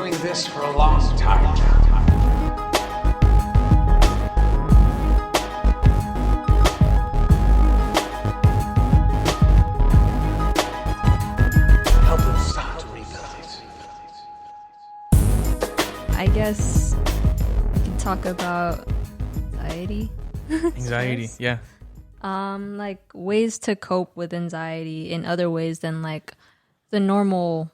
doing this for a long time now. Help us start to rebuild it. I guess we can talk about anxiety. Anxiety, yeah. Like ways to cope with anxiety in other ways than like the normal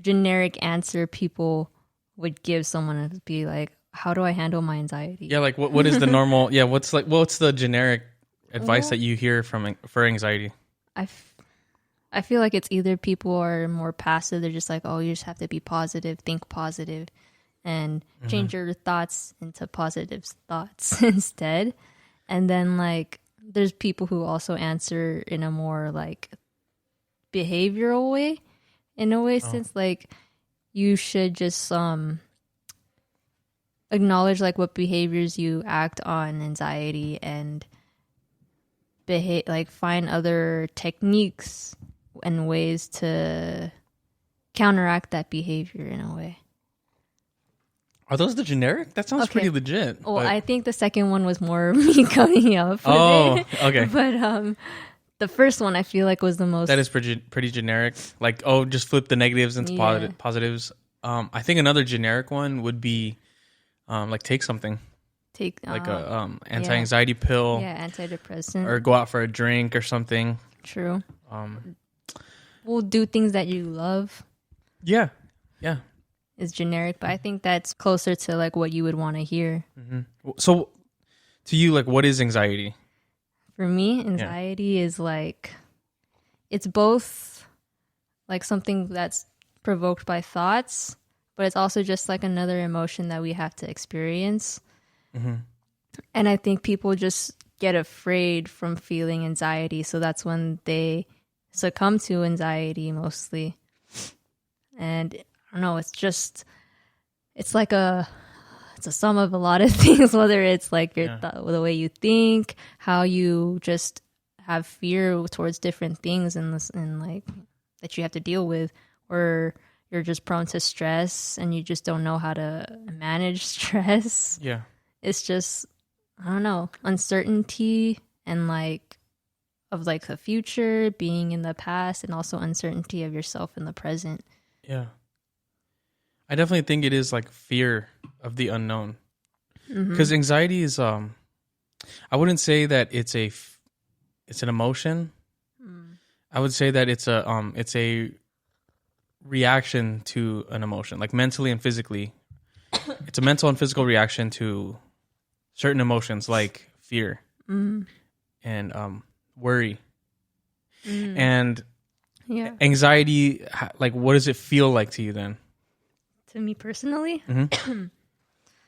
generic answer people would give someone to be like, how do I handle my anxiety? Yeah, like what is the normal, what's the generic advice that you hear for anxiety? I feel like it's either people are more passive, they're just like, oh, you just have to be positive, think positive, and change your thoughts into positive thoughts instead. And then like there's people who also answer in a more like behavioral way, in a way, since like you should just acknowledge like what behaviors you act on anxiety and find other techniques and ways to counteract that behavior in a way. Are those the generic? That sounds pretty legit. Well, I think the second one was more me coming up with it. Okay. But the first one I feel like was the most... That is pretty generic. Like, just flip the negatives into positives. I think another generic one would be like take something. Take like a anti-anxiety pill. Yeah, antidepressant. Or go out for a drink or something. True. We'll do things that you love. Yeah. Is generic, but I think that's closer to like what you would want to hear. Mm-hmm. So to you, like, what is anxiety? For me, anxiety is like, it's both like something that's provoked by thoughts, but it's also just like another emotion that we have to experience. Mm-hmm. And I think people just get afraid from feeling anxiety, so that's when they succumb to anxiety mostly. And I don't know, it's a sum of a lot of things, whether it's like the way you think, how you just have fear towards different things and like that you have to deal with, or you're just prone to stress and you just don't know how to manage stress. Yeah. It's just, I don't know, uncertainty and like of like the future, being in the past, and also uncertainty of yourself in the present. Yeah. I definitely think it is like fear of the unknown, because anxiety is I wouldn't say that it's an emotion. I would say that it's a reaction to an emotion, like mentally and physically. It's a mental and physical reaction to certain emotions like fear and worry and anxiety. Like, what does it feel like to you then? To me personally?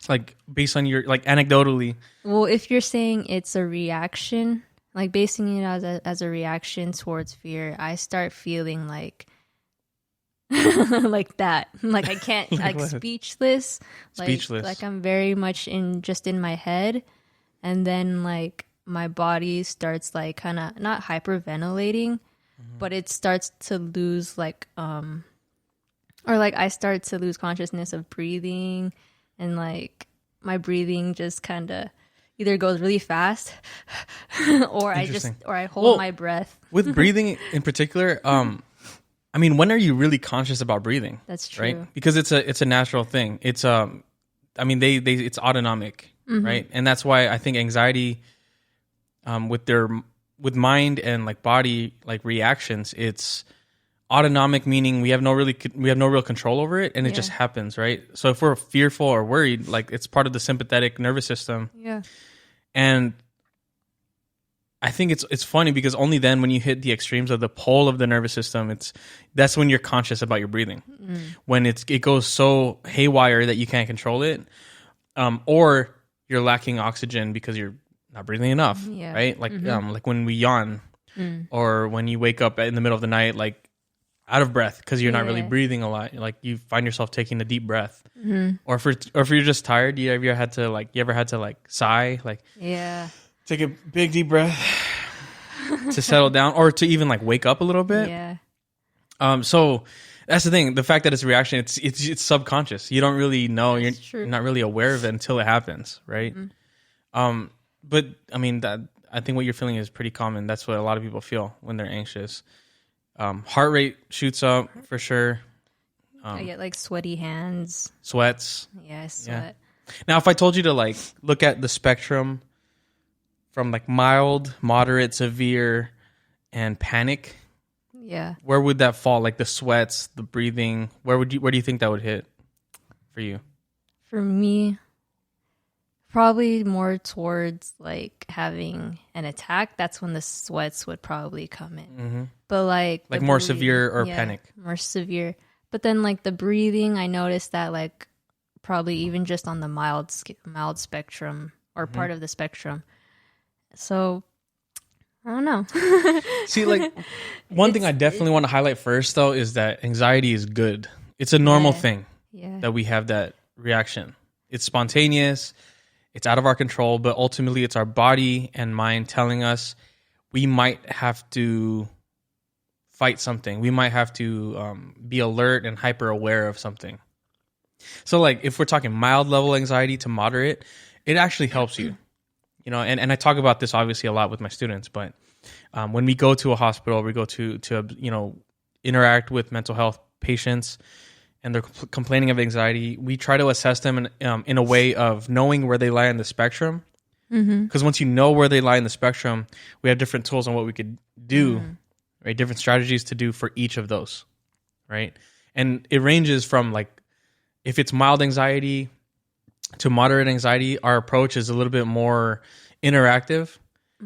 Like, based on your, like, anecdotally. Well, if you're saying it's a reaction, like basing it as a reaction towards fear, I start feeling like like that. Like I can't, like speechless. Like I'm very much in my head. And then like my body starts like kind of not hyperventilating, but it starts to lose like, or like I start to lose consciousness of breathing, and like my breathing just kind of either goes really fast or I hold my breath. With breathing in particular, I mean, when are you really conscious about breathing? That's true. Right? Because it's a natural thing. It's I mean, it's autonomic, right? And that's why I think anxiety with mind and like body like reactions, it's autonomic, meaning we have no real control over it, and it just happens, right? So if we're fearful or worried, like it's part of the sympathetic nervous system. Yeah. And I think it's funny because only then, when you hit the extremes of the pole of the nervous system, that's when you're conscious about your breathing. When it goes so haywire that you can't control it, or you're lacking oxygen because you're not breathing enough, right? Like like when we yawn, or when you wake up in the middle of the night, like out of breath because you're not really breathing a lot. Like you find yourself taking a deep breath, or if you're just tired, you ever had to sigh, like take a big deep breath to settle down, or to even like wake up a little bit. Yeah. So That's the thing. The fact that it's a reaction, it's subconscious. You don't really know. You're not really aware of it until it happens, right? But I mean, I think what you're feeling is pretty common. That's what a lot of people feel when they're anxious. Heart rate shoots up for sure. I get like sweaty hands. Sweats. Yeah, I sweat. Now, if I told you to like look at the spectrum from like mild, moderate, severe, and panic, Yeah. where would that fall? Like the sweats, the breathing. Where do you think that would hit for you? For me, probably more towards like having an attack. That's when the sweats would probably come in. But like the more severe or panic. More severe. But then like the breathing, I noticed that like probably even just on the mild spectrum or part of the spectrum. So I don't know. See, like one thing I definitely want to highlight first though is that anxiety is good. It's a normal thing that we have that reaction. It's spontaneous. It's out of our control, but ultimately it's our body and mind telling us we might have to fight something. We might have to be alert and hyper aware of something. So like if we're talking mild level anxiety to moderate, it actually helps you. You know, and I talk about this obviously a lot with my students, but when we go to a hospital, we go to you know, interact with mental health patients and they're complaining of anxiety, we try to assess them in a way of knowing where they lie in the spectrum. Because once you know where they lie in the spectrum, we have different tools on what we could do, right? Different strategies to do for each of those, right? And it ranges from like, if it's mild anxiety to moderate anxiety, our approach is a little bit more interactive.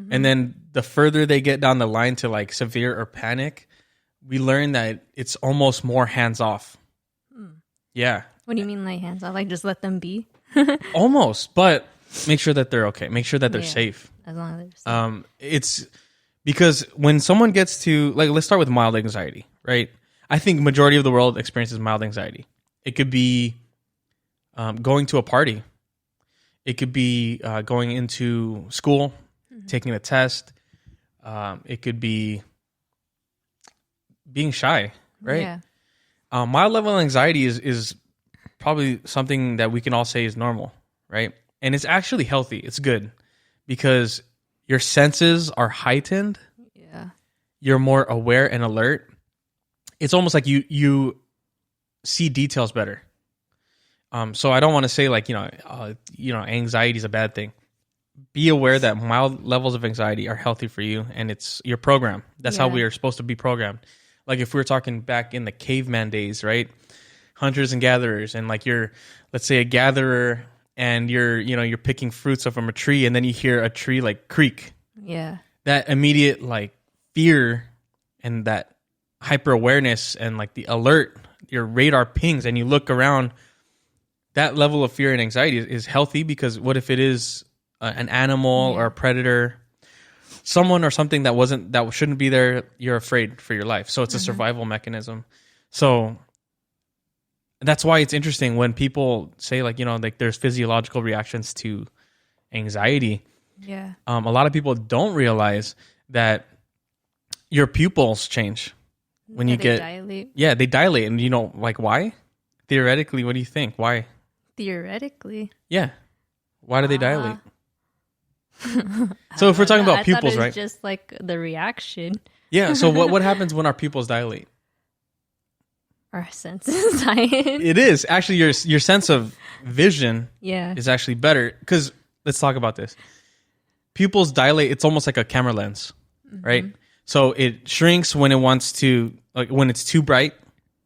And then the further they get down the line to like severe or panic, we learn that it's almost more hands off. Yeah. What do you mean like hands off? Like just let them be? Almost, but make sure that they're okay. Make sure that they're safe. As long as they're safe. It's because when someone gets to like, let's start with mild anxiety, right? I think majority of the world experiences mild anxiety. It could be going to a party. It could be going into school, taking a test. It could be being shy, right? Yeah. Mild level anxiety is probably something that we can all say is normal, right? And it's actually healthy. It's good because your senses are heightened. Yeah. You're more aware and alert. It's almost like you see details better. So I don't want to say like, anxiety is a bad thing. Be aware that mild levels of anxiety are healthy for you and it's your program. That's how we are supposed to be programmed. Like if we were talking back in the caveman days, right? Hunters and gatherers, and like you're, let's say a gatherer and you're picking fruits up from a tree and then you hear a tree like creak. Yeah. That immediate like fear and that hyper awareness and like the alert, your radar pings and you look around, that level of fear and anxiety is healthy because what if it is an animal or a predator, someone or something that shouldn't be there, you're afraid for your life. So it's a survival mechanism. So that's why it's interesting when people say like, like there's physiological reactions to anxiety. Yeah. A lot of people don't realize that your pupils change when you get dilate. Yeah, they dilate. And like why? Theoretically, what do you think? Why? Theoretically. Yeah. Why do they dilate? So if we're talking about pupils, right? Just like the reaction. Yeah. So what happens when our pupils dilate? Our senses heighten. It is actually your sense of vision. Yeah. Is actually better because let's talk about this. Pupils dilate. It's almost like a camera lens, right? So it shrinks when it wants to, like when it's too bright,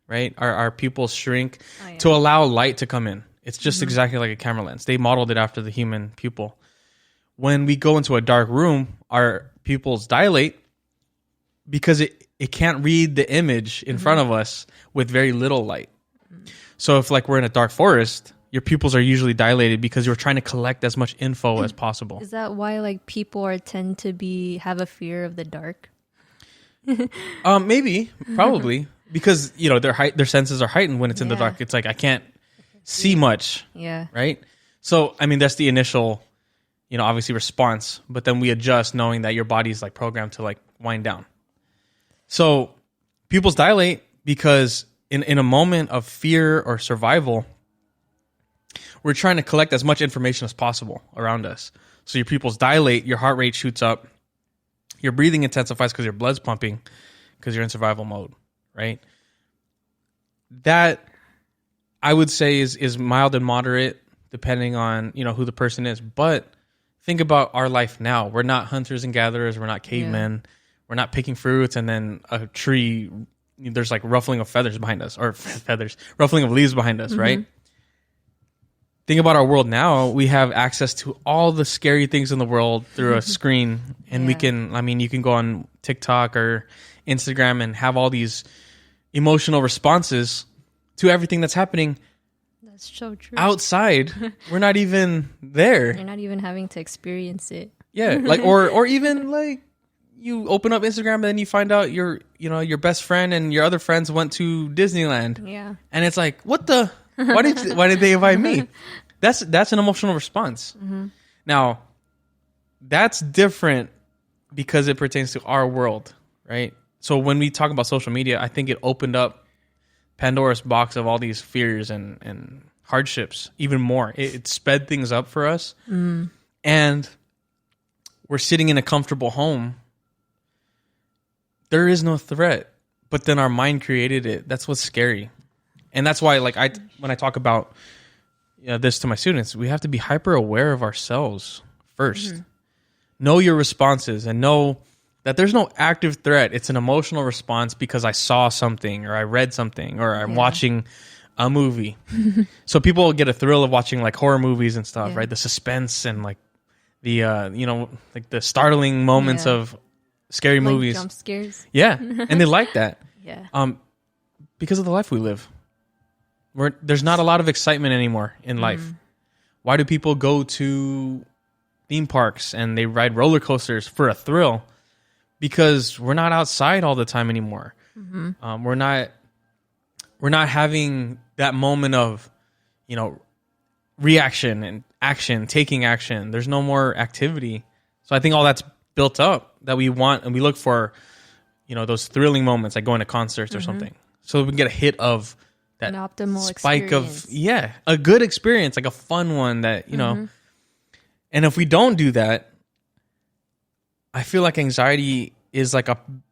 right? Our pupils shrink to allow light to come in. It's just exactly like a camera lens. They modeled it after the human pupil. When we go into a dark room, our pupils dilate because it can't read the image in front of us with very little light. So if like we're in a dark forest, your pupils are usually dilated because you're trying to collect as much info as possible. Is that why like people tend to have a fear of the dark? Maybe, probably, because their senses are heightened when it's in the dark. It's like I can't see much. Yeah. Right. So I mean that's the initial, obviously response, but then we adjust knowing that your body's like programmed to like wind down. So pupils dilate because in a moment of fear or survival, we're trying to collect as much information as possible around us. So your pupils dilate, your heart rate shoots up, your breathing intensifies because your blood's pumping because you're in survival mode, right? That I would say is mild and moderate depending on, who the person is. But think about our life now. We're not hunters and gatherers. We're not cavemen. Yeah. We're not picking fruits and then a tree, there's like ruffling of feathers behind us, or ruffling of leaves behind us, right? Think about our world now. We have access to all the scary things in the world through a screen. And you can go on TikTok or Instagram and have all these emotional responses to everything that's happening. That's so true. Outside, we're not even there. You're not even having to experience it. Yeah, like or even like you open up Instagram and then you find out your best friend and your other friends went to Disneyland. Yeah, and it's like, what the? Why did they invite me? That's an emotional response. Now, that's different because it pertains to our world, right? So when we talk about social media, I think it opened up Pandora's box of all these fears and hardships even more. It sped things up for us. And we're sitting in a comfortable home. There is no threat, but then our mind created it. That's what's scary. And that's why, like, when I talk about this to my students, we have to be hyper aware of ourselves first. Know your responses and know that there's no active threat. It's an emotional response because I saw something or I read something or I'm watching a movie. So people get a thrill of watching like horror movies and stuff, right? The suspense and like the like the startling moments of scary like movies, jump scares. Yeah, and they like that. Yeah. Because of the life we live. There's not a lot of excitement anymore in life. Why do people go to theme parks and they ride roller coasters for a thrill? Because we're not outside all the time anymore. We're not having that moment of, reaction and action, taking action. There's no more activity. So I think all that's built up that we want and we look for, those thrilling moments like going to concerts or something. So we can get a hit of that an optimal spike experience. Of a good experience, like a fun one that and if we don't do that, I feel like anxiety is like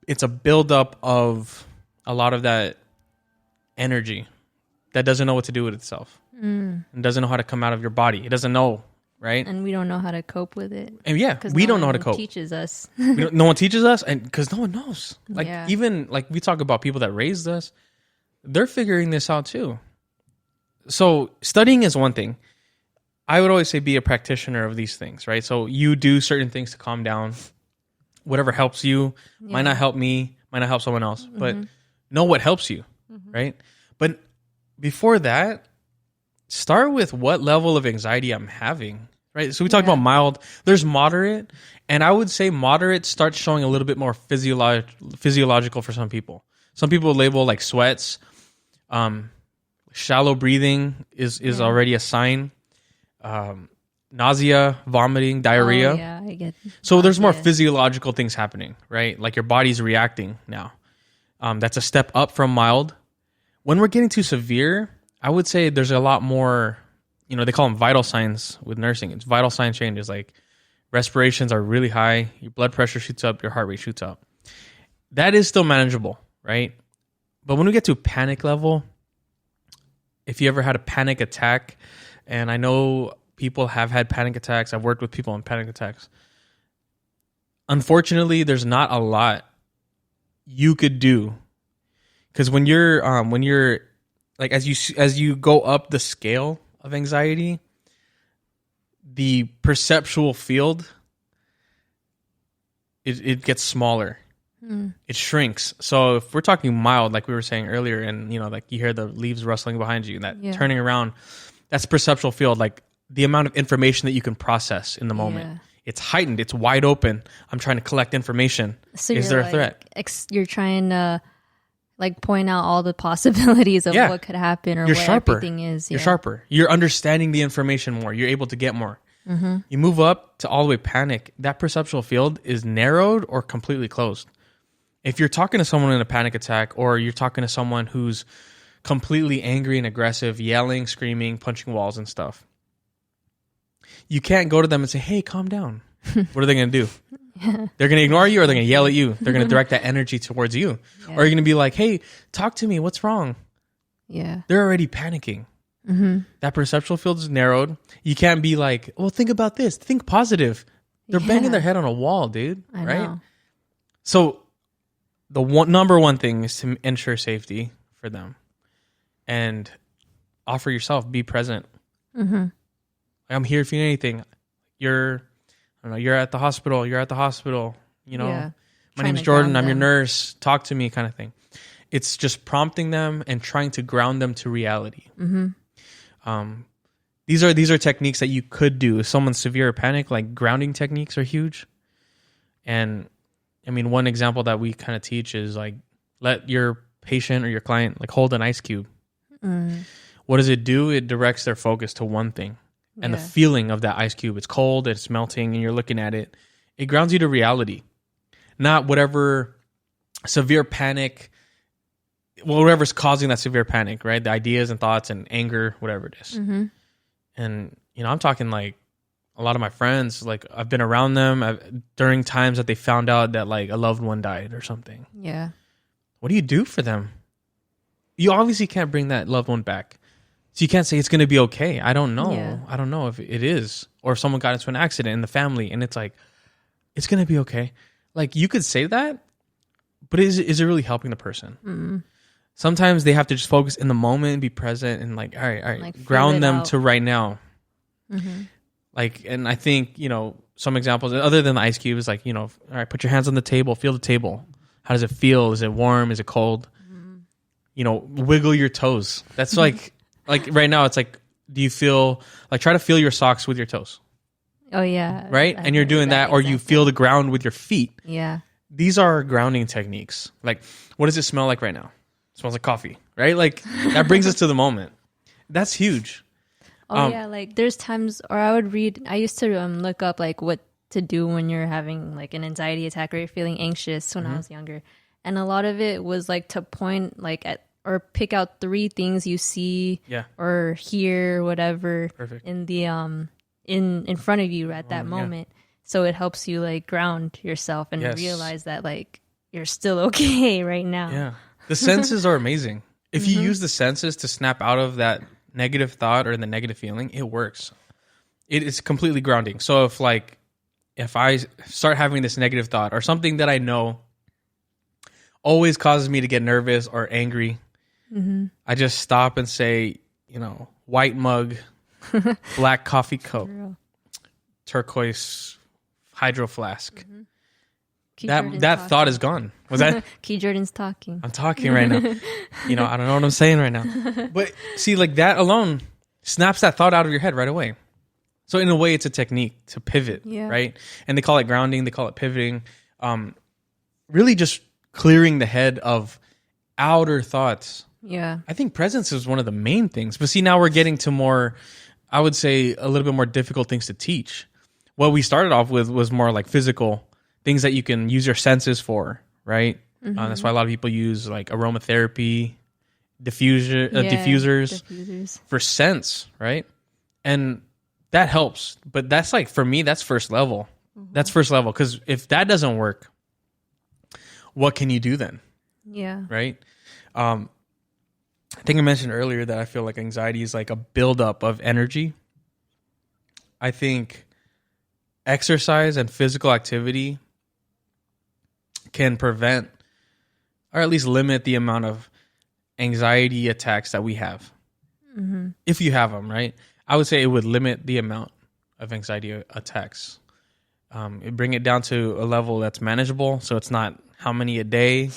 it's a buildup of a lot of that energy that doesn't know what to do with itself and doesn't know how to come out of your body. It doesn't know, right? And we don't know how to cope with it. And we don't know how to cope. Teaches us. No one teaches us, and because no one knows. Like even like we talk about people that raised us, they're figuring this out too. So studying is one thing. I would always say be a practitioner of these things, right? So you do certain things to calm down. Whatever helps you might not help me, might not help someone else, but know what helps you, right? But before that, start with what level of anxiety I'm having, right? So we talked about mild. There's moderate, and I would say moderate starts showing a little bit more physiological for some people. Some people label like sweats. Shallow breathing is already a sign. Nausea, vomiting, diarrhea. Oh, yeah, I get it. So there's more physiological things happening, right? Like your body's reacting now. That's a step up from mild. When we're getting too severe, I would say there's a lot more, they call them vital signs with nursing. It's vital sign changes, like respirations are really high, your blood pressure shoots up, your heart rate shoots up. That is still manageable, right? But when we get to panic level, if you ever had a panic attack, and I know people have had panic attacks, I've worked with people on panic attacks. Unfortunately, there's not a lot you could do, because when you're like as you go up the scale of anxiety, the perceptual field it gets smaller. It shrinks. So if we're talking mild, like we were saying earlier, and like you hear the leaves rustling behind you, and that turning around, that's perceptual field, like the amount of information that you can process in the moment. It's heightened. It's wide open. I'm trying to collect information. So is there a threat? You're trying to like point out all the possibilities of what could happen or you're what sharper. Everything is. You're sharper. You're understanding the information more. You're able to get more. You move up to all the way panic. That perceptual field is narrowed or completely closed. If you're talking to someone in a panic attack, or you're talking to someone who's completely angry and aggressive, yelling, screaming, punching walls and stuff. You can't go to them and say, hey, calm down. What are they going to do? They're going to ignore you, or they're going to yell at you. They're going to direct that energy towards you. Or you're going to be like, hey, talk to me. What's wrong? Yeah. They're already panicking. That perceptual field is narrowed. You can't be like, well, think about this. Think positive. They're banging their head on a wall, dude. I right? know. So the number one thing is to ensure safety for them and offer yourself, be present. I'm here if you need anything. You're at the hospital. You're at the hospital. You know, my name's Jordan. I'm your nurse. Talk to me, kind of thing. It's just prompting them and trying to ground them to reality. These are techniques that you could do if someone's severe or panic. Like grounding techniques are huge. And I mean, one example that we kind of teach is like, let your patient or your client like hold an ice cube. What does it do? It directs their focus to one thing. And the feeling of that ice cube, it's cold, it's melting, and you're looking at it. It grounds you to reality, not whatever severe panic, whatever's causing that severe panic, right? The ideas and thoughts and anger, whatever it is. And, you know, I'm talking like a lot of my friends, like I've been around them during times that they found out that like a loved one died or something. Yeah. What do you do for them? You obviously can't bring that loved one back. So you can't say it's going to be okay. I don't know. Yeah. I don't know if it is. Or if someone got into an accident in the family and it's like, it's going to be okay. Like you could say that, but is it really helping the person? Sometimes they have to just focus in the moment, be present, and like, all right, like ground them to right now. Like, and I think, you know, some examples other than the ice cube is like, you know, all right, put your hands on the table, feel the table. How does it feel? Is it warm? Is it cold? You know, wiggle your toes. That's like right now, it's like, do you feel like try to feel your socks with your toes? Oh yeah. Right. And you're doing that, or you feel the ground with your feet. Yeah. These are grounding techniques. Like, what does it smell like right now? It smells like coffee, right? Like that brings us to the moment. That's huge. Oh yeah. Like there's times, or I used to look up like what to do when you're having like an anxiety attack or you're feeling anxious when I was younger. And a lot of it was like to point like at, or pick out 3 things you see or hear, whatever, in the in front of you at that moment. So it helps you like ground yourself and realize that like you're still okay right now. Yeah. The senses are amazing. If you use the senses to snap out of that negative thought or the negative feeling, it works. It is completely grounding. So if I start having this negative thought or something that I know always causes me to get nervous or angry, I just stop and say, you know, white mug, black coffee cup, turquoise hydro flask. That thought is gone. Was that? Key Jordan's talking. I'm talking right now. You know, I don't know what I'm saying right now. But see, like that alone snaps that thought out of your head right away. So in a way, it's a technique to pivot, right? And they call it grounding. They call it pivoting. Really just clearing the head of outer thoughts. Yeah. I think presence is one of the main things. But see, now we're getting to more, I would say, a little bit more difficult things to teach. What we started off with was more like physical things that you can use your senses for, right? That's why a lot of people use like aromatherapy, diffusers for sense, right? And that helps. But that's like, for me, that's first level. That's first level. Because if that doesn't work, what can you do then? Yeah. Right? I think I mentioned earlier that I feel like anxiety is like a buildup of energy. I think exercise and physical activity can prevent or at least limit the amount of anxiety attacks that we have. If you have them, right? I would say it would limit the amount of anxiety attacks. It bring it down to a level that's manageable. So it's not how many a day,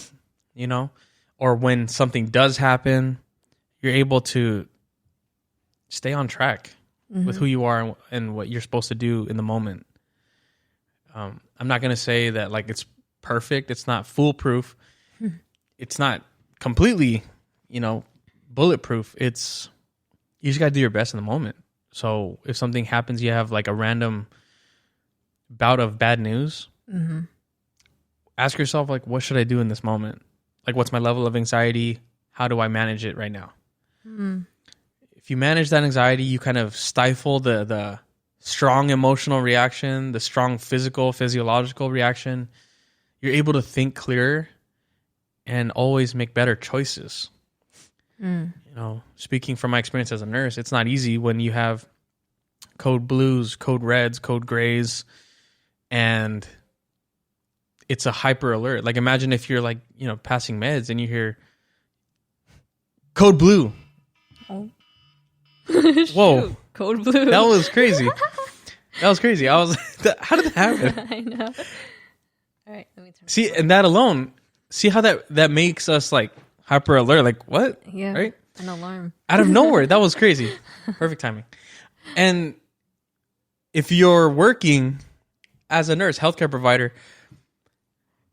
you know, or when something does happen, you're able to stay on track with who you are and what you're supposed to do in the moment. I'm not going to say that like it's perfect. It's not foolproof. It's not completely, you know, bulletproof. You just got to do your best in the moment. So if something happens, you have like a random bout of bad news, ask yourself, like, what should I do in this moment? Like, what's my level of anxiety? how do I manage it right now? If you manage that anxiety, you kind of stifle the strong emotional reaction, the strong physiological reaction. You're able to think clearer and always make better choices. You know, speaking from my experience as a nurse, it's not easy when you have code blues, code reds, code grays, and it's a hyper alert. Like imagine if you're like, you know, passing meds and you hear code blue. Oh. Whoa. Code blue. That was crazy. That was crazy. I was like, how did that happen? I know. All right, let me turn. See, and that alone, see how that makes us like hyper alert. Like what? Yeah. Right? An alarm. Out of nowhere. That was crazy. Perfect timing. And if you're working as a nurse, healthcare provider,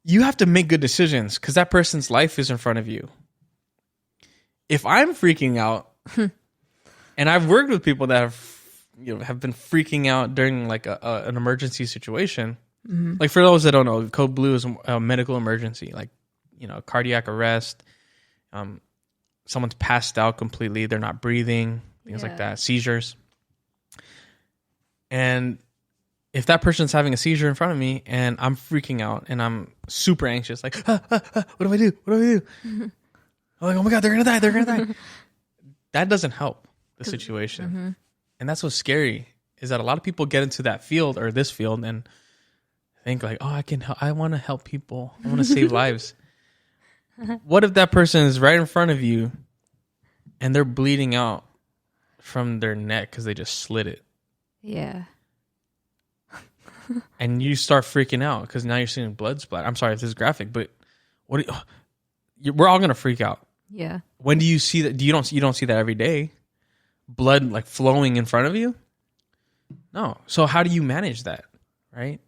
you have to make good decisions because that person's life is in front of you. If I'm freaking out, and I've worked with people that have been freaking out during like an emergency situation. Like for those that don't know, code blue is a medical emergency, like, you know, cardiac arrest. Someone's passed out completely. They're not breathing, things like that, seizures. And if that person's having a seizure in front of me and I'm freaking out and I'm super anxious, like, what do I do? What do I do? I'm like, oh my God, they're going to die. They're going to die. That doesn't help the situation. And that's what's scary is that a lot of people get into that field or this field and think like, oh, I can help. I want to help people. I want to save lives. What if that person is right in front of you and they're bleeding out from their neck because they just slit it? Yeah. And you start freaking out because now you're seeing blood splatter. I'm sorry if this is graphic, but we're all gonna freak out. Yeah. When do you see that? You don't see that every day. Blood like flowing in front of you. No. So how do you manage that? Right.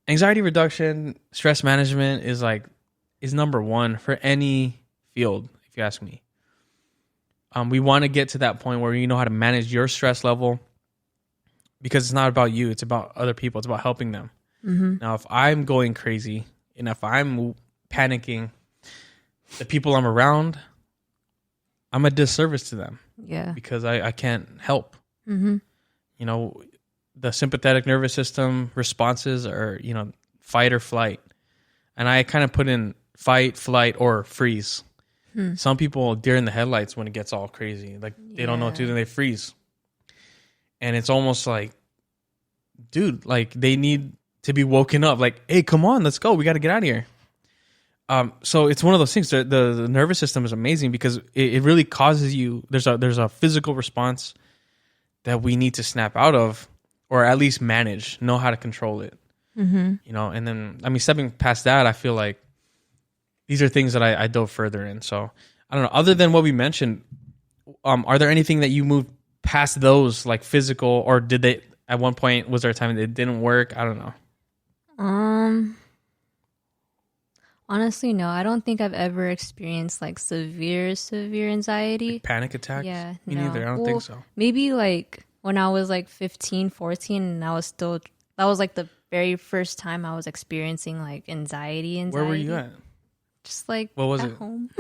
Anxiety reduction, stress management is number one for any field, if you ask me. We want to get to that point where you know how to manage your stress level because it's not about you. It's about other people. It's about helping them. Now, if I'm going crazy and if I'm panicking, the people I'm around, I'm a disservice to them. Yeah. Because I can't help. You know, the sympathetic nervous system responses are, you know, fight or flight. And I kind of put in fight, flight, or freeze. Some people deer in the headlights when it gets all crazy. Like they don't know what to do, and they freeze. And it's almost like, dude, like they need to be woken up. Like, hey, come on, let's go. We got to get out of here. So it's one of those things. The nervous system is amazing because it really causes you. There's a physical response that we need to snap out of, or at least manage, know how to control it. You know, and then I mean, stepping past that, I feel like these are things that I dove further in. So I don't know. Other than what we mentioned, are there anything that you moved past those, like physical, or did they at one point? Was there a time that it didn't work? I don't know. Honestly, no. I don't think I've ever experienced like severe anxiety. Like panic attack? Yeah, Me no. neither. I don't think so. Maybe like when I was like 15, 14, and I was still. That was like the very first time I was experiencing like anxiety. Where were you at? Just like what was at it? Home.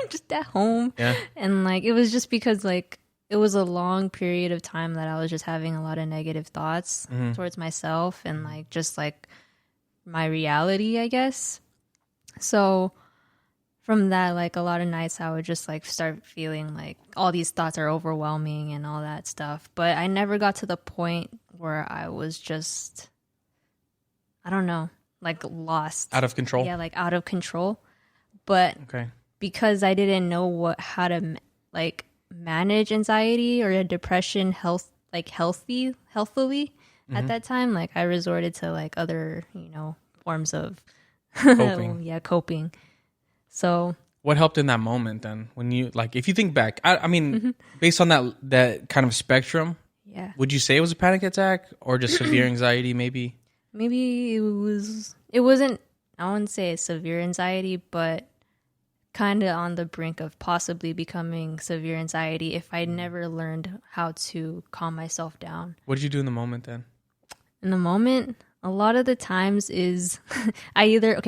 Just at home. Yeah. And like it was just because like it was a long period of time that I was just having a lot of negative thoughts towards myself and like just like my reality, I guess. So from that, like a lot of nights I would just like start feeling like all these thoughts are overwhelming and all that stuff. But I never got to the point where I was just, I don't know, like lost. Out of control? Yeah, like out of control. But because I didn't know how to like manage anxiety or depression healthily at that time, like I resorted to like other, you know, forms of coping. Coping. So what helped in that moment then? When you like, if you think back, I mean, based on that kind of spectrum, would you say it was a panic attack or just severe anxiety? Maybe it wasn't. I wouldn't say it's severe anxiety, but kind of on the brink of possibly becoming severe anxiety if I never learned how to calm myself down. What did you do in the moment then? A lot of the times is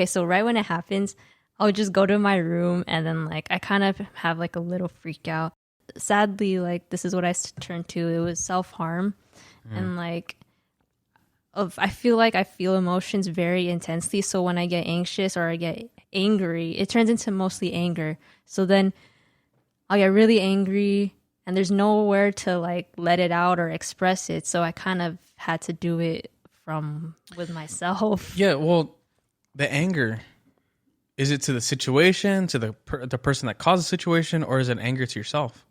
so right when it happens, I'll just go to my room and then like I kind of have like a little freak out. Sadly, like this is what I turned to. It was self-harm. And like I feel like I feel emotions very intensely. So when I get anxious or I get angry, it turns into mostly anger. So then I'll get really angry and there's nowhere to like let it out or express it. So I kind of had to do it with myself. Yeah, well, the anger, is it to the situation, to the person that caused the situation, or is it anger to yourself?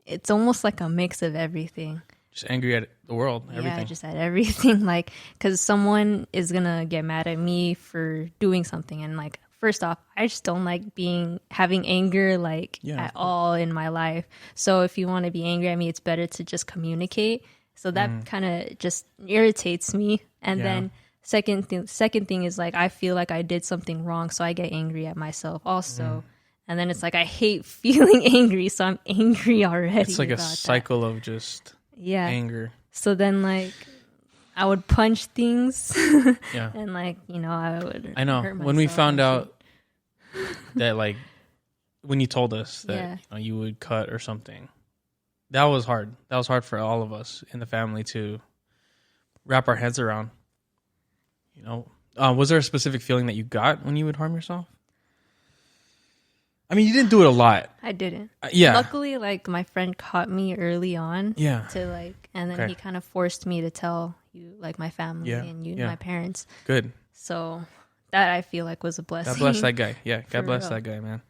It's almost like a mix of everything. Just angry at the world, everything. Yeah, just at everything. Like, because someone is going to get mad at me for doing something. And like, first off, I just don't like having anger like at all in my life. So if you want to be angry at me, it's better to just communicate. So that kind of just irritates me. And then second thing is like, I feel like I did something wrong. So I get angry at myself also. And then it's like, I hate feeling angry. So I'm angry already. It's like a cycle of just anger. So then like, I would punch things. And like, I would hurt when we found myself. out that like, when you told us that you would cut or something, that was hard. That was hard for all of us in the family to wrap our heads around. Was there a specific feeling that you got when you would harm yourself? I mean, you didn't do it a lot. I didn't. Yeah. Luckily, like my friend caught me early on. Yeah. To like, and then he kind of forced me to tell you, like my family and my parents. Good. So that I feel like was a blessing. God bless that guy. Yeah. God bless real. that guy, man.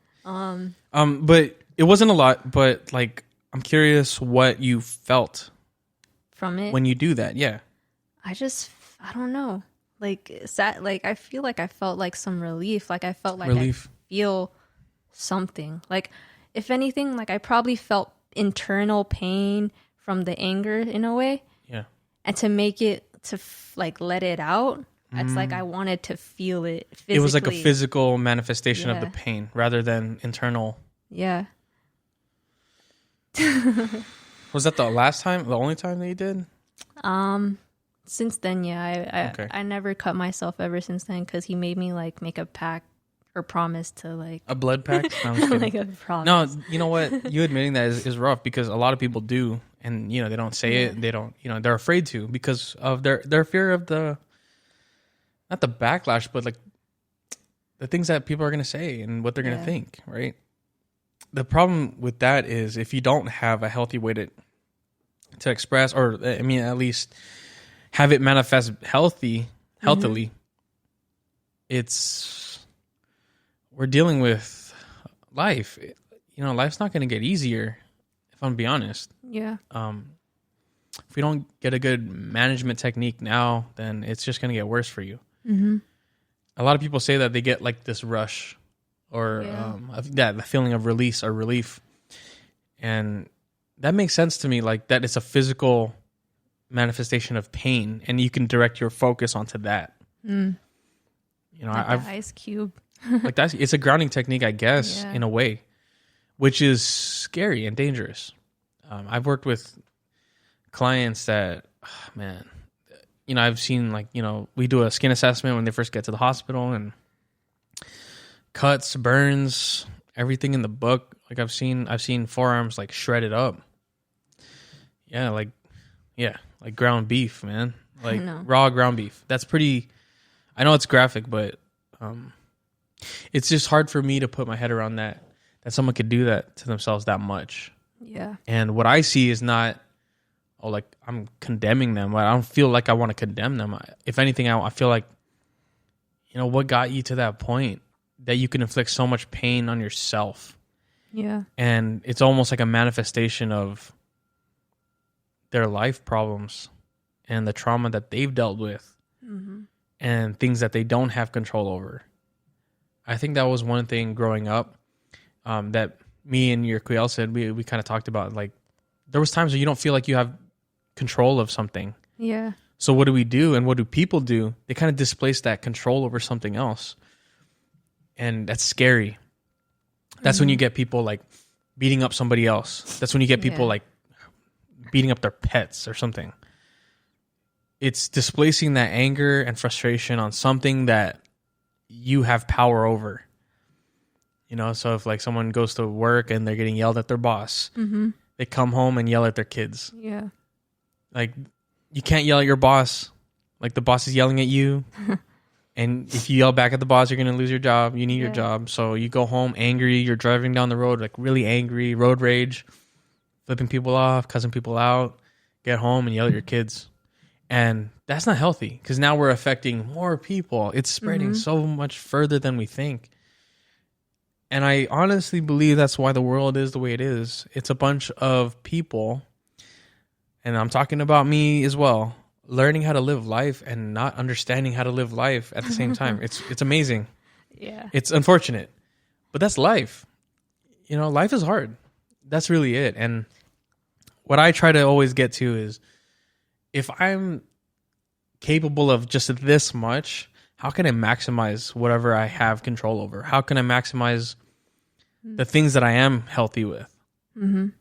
But it wasn't a lot. But like, I'm curious what you felt from it when you do that. Yeah. I don't know. Like I feel like I felt like some relief. Like I felt like I feel something. Like if anything, like I probably felt internal pain from the anger in a way. Yeah. And to make it like let it out, it's like I wanted to feel it physically. It was like a physical manifestation of the pain rather than internal. Yeah. Was that the only time that you did? Since then, I never cut myself ever since then because he made me like make a pact or promise to like a blood pact. No, I'm just kidding. Like a promise. No, you know what? You admitting that is rough because a lot of people do, and they don't say it. They don't. They're afraid to because of their fear of not the backlash, but like the things that people are going to say and what they're going to think. Right. The problem with that is if you don't have a healthy way to express, or I mean, at least have it manifest healthily, we're dealing with life. Life's not going to get easier, if I'm be honest. Yeah. If we don't get a good management technique now, then it's just going to get worse for you. Mm-hmm. A lot of people say that they get like this rush or the feeling of release or relief. And that makes sense to me, like that it's a physical manifestation of pain and you can direct your focus onto that. Like I've ice cube. like it's a grounding technique, I guess, in a way, which is scary and dangerous. I've worked with clients that, I've seen like, we do a skin assessment when they first get to the hospital and cuts, burns, everything in the book. Like I've seen forearms like shredded up. Yeah. Like ground beef, man. Like raw ground beef. That's pretty, I know it's graphic, but it's just hard for me to put my head around that someone could do that to themselves that much. Yeah. And what I see is not, like I'm condemning them. I don't feel like I want to condemn them. If anything, I feel like, what got you to that point that you can inflict so much pain on yourself? Yeah. And it's almost like a manifestation of their life problems and the trauma that they've dealt with and things that they don't have control over. I think that was one thing growing up that me and your Kuel said, we kind of talked about, like, there was times where you don't feel like you have control of something. Yeah. So what do we do? And what do people do? They kind of displace that control over something else. And that's scary. That's when you get people like beating up somebody else. That's when you get people like beating up their pets or something. It's displacing that anger and frustration on something that you have power over. You know, so if like someone goes to work and they're getting yelled at their boss, they come home and yell at their kids. Yeah. Like, you can't yell at your boss. Like, the boss is yelling at you. And if you yell back at the boss, you're going to lose your job. You need your job. So you go home angry. You're driving down the road, like really angry, road rage, flipping people off, cussing people out. Get home and yell at your kids. And that's not healthy because now we're affecting more people. It's spreading so much further than we think. And I honestly believe that's why the world is the way it is. It's a bunch of people, and I'm talking about me as well, learning how to live life and not understanding how to live life at the same time. It's amazing. Yeah. It's unfortunate, but that's life. You know, life is hard. That's really it. And what I try to always get to is, if I'm capable of just this much, how can I maximize whatever I have control over? How can I maximize the things that I am healthy with? And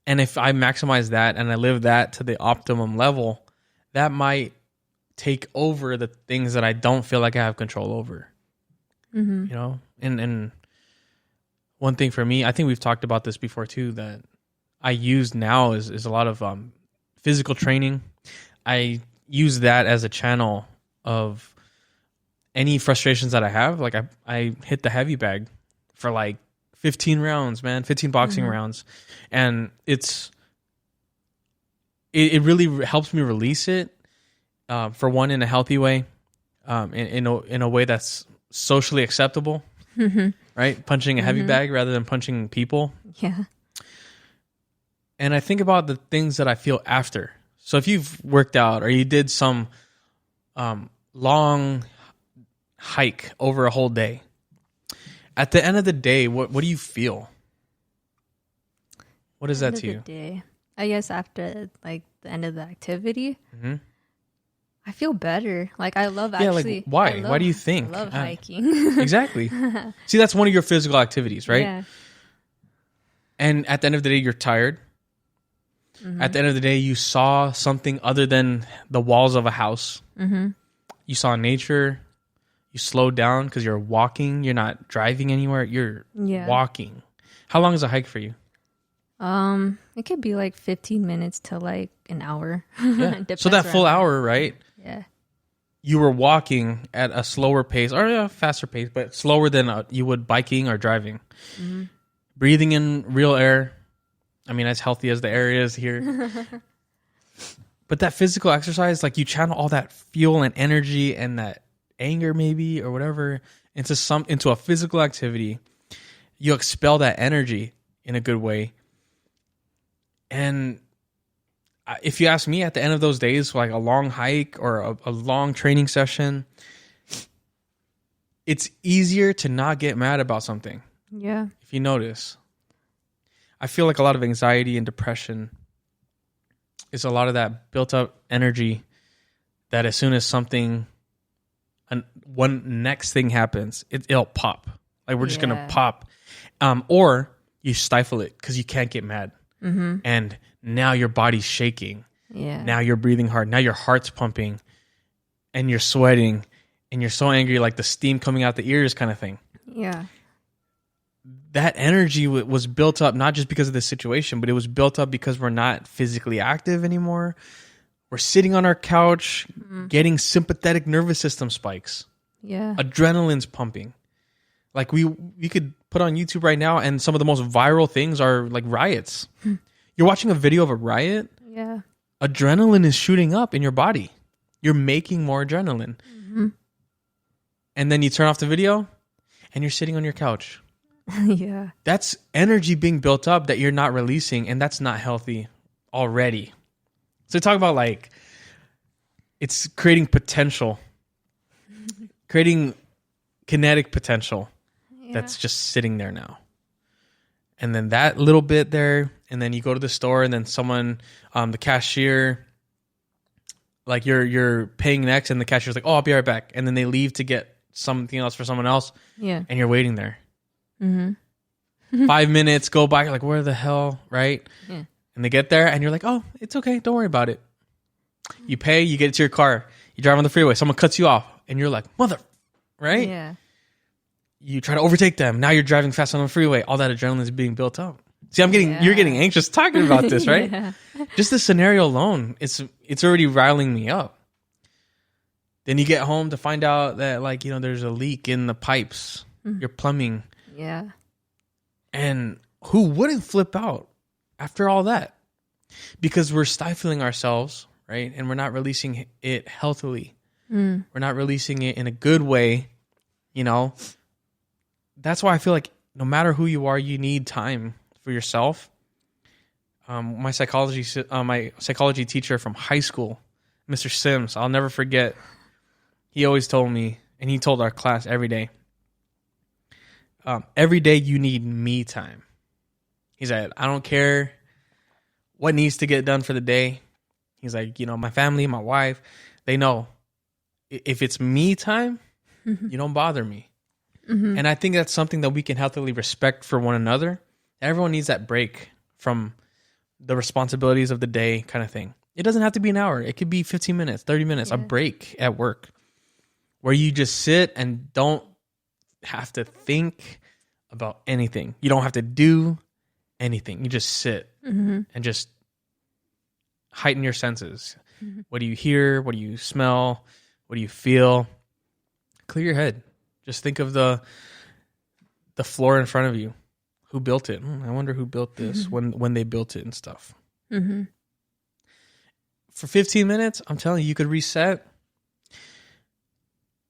if I maximize that and I live that to the optimum level, that might take over the things that I don't feel like I have control over. You know? And one thing for me, I think we've talked about this before too, that I use now is a lot of physical training. I use that as a channel of any frustrations that I have. Like I hit the heavy bag for like 15 rounds, man, 15 boxing rounds. And it really helps me release it, for one, in a healthy way, in a way that's socially acceptable, right? Punching a heavy bag rather than punching people. Yeah. And I think about the things that I feel after. So if you've worked out or you did some long hike over a whole day, at the end of the day, what do you feel? What is that to you? Day. I guess after like the end of the activity, I feel better. Like I love actually. Like why? Why do you think? I love hiking. Exactly. See, that's one of your physical activities, right? Yeah. And at the end of the day, you're tired. At the end of the day, you saw something other than the walls of a house. You saw nature. You slowed down because you're walking. You're not driving anywhere. You're walking. How long is a hike for you? It could be like 15 minutes to like an hour. Yeah. So that full hour, right? Yeah. You were walking at a slower pace or a faster pace, but slower than you would biking or driving. Breathing in real air. I mean, as healthy as the air is here. But that physical exercise, like you channel all that fuel and energy and that anger maybe or whatever into a physical activity. You expel that energy in a good way. And if you ask me, at the end of those days, like a long hike or a long training session, it's easier to not get mad about something. Yeah. If you notice, I feel like a lot of anxiety and depression is a lot of that built up energy that as soon as one next thing happens, it'll pop. Like we're just going to pop. Or you stifle it because you can't get mad. And now your body's shaking. Yeah. Now you're breathing hard. Now your heart's pumping and you're sweating and you're so angry, like the steam coming out the ears kind of thing. Yeah. That energy was built up not just because of the situation, but it was built up because we're not physically active anymore. We're sitting on our couch, getting sympathetic nervous system spikes. Yeah. Adrenaline's pumping. Like we could put on YouTube right now, and some of the most viral things are like riots. You're watching a video of a riot. Yeah. Adrenaline is shooting up in your body. You're making more adrenaline. And then you turn off the video and you're sitting on your couch. Yeah. That's energy being built up that you're not releasing, and that's not healthy already. So talk about like it's creating potential, creating kinetic potential that's just sitting there now. And then that little bit there, and then you go to the store and then someone, the cashier, like you're paying next and the cashier's like, oh, I'll be right back. And then they leave to get something else for someone else. Yeah. And you're waiting there. 5 minutes go by. You're like, where the hell? Right. Yeah. And they get there and you're like, oh, it's okay. Don't worry about it. You pay, you get to your car, you drive on the freeway, someone cuts you off and you're like, mother, right? Yeah. you try to overtake them. Now you're driving fast on the freeway. All that adrenaline is being built up. See, you're getting anxious talking about this, right? Yeah. Just the scenario alone, it's already riling me up. Then you get home to find out that, like, you know, there's a leak in the pipes, your plumbing. Yeah. And who wouldn't flip out after all that? Because we're stifling ourselves, right? And we're not releasing it healthily. We're not releasing it in a good way, you know? That's why I feel like no matter who you are, you need time for yourself. My psychology teacher from high school, Mr. Sims, I'll never forget. He always told me, and he told our class every day you need me time. He said, I don't care what needs to get done for the day. He's like, you know, my family, my wife, they know if it's me time, you don't bother me. And I think that's something that we can healthily respect for one another. Everyone needs that break from the responsibilities of the day kind of thing. It doesn't have to be an hour. It could be 15 minutes, 30 minutes, a break at work where you just sit and don't have to think about anything. You don't have to do anything. You just sit and just heighten your senses. What do you hear? What do you smell? What do you feel? Clear your head. Just think of the floor in front of you. Who built it? I wonder who built this when they built it and stuff. For 15 minutes, I'm telling you, you could reset,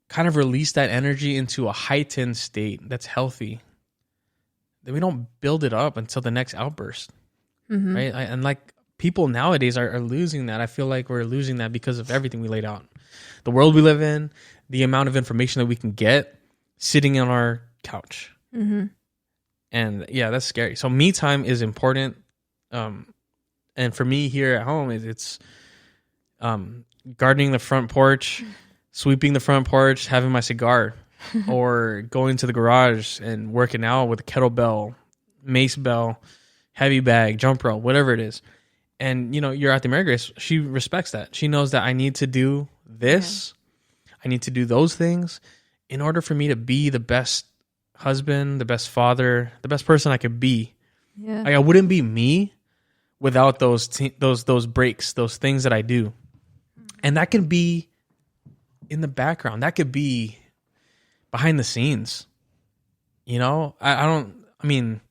kind of release that energy into a heightened state that's healthy. Then we don't build it up until the next outburst, right? And like people nowadays are losing that. I feel like we're losing that because of everything we laid out. The world we live in, the amount of information that we can get sitting on our couch. And yeah, that's scary. So me time is important. And for me here at home, it's gardening the front porch, sweeping the front porch, having my cigar, or going to the garage and working out with a kettlebell, mace bell, heavy bag, jump rope, whatever it is. And, you know, you're at the Mary Grace. She respects that. She knows that I need to do this. I need to do those things in order for me to be the best husband, the best father, the best person I could be. Yeah. Like I wouldn't be me without those breaks, those things that I do. And that can be in the background. That could be behind the scenes. You know, I mean,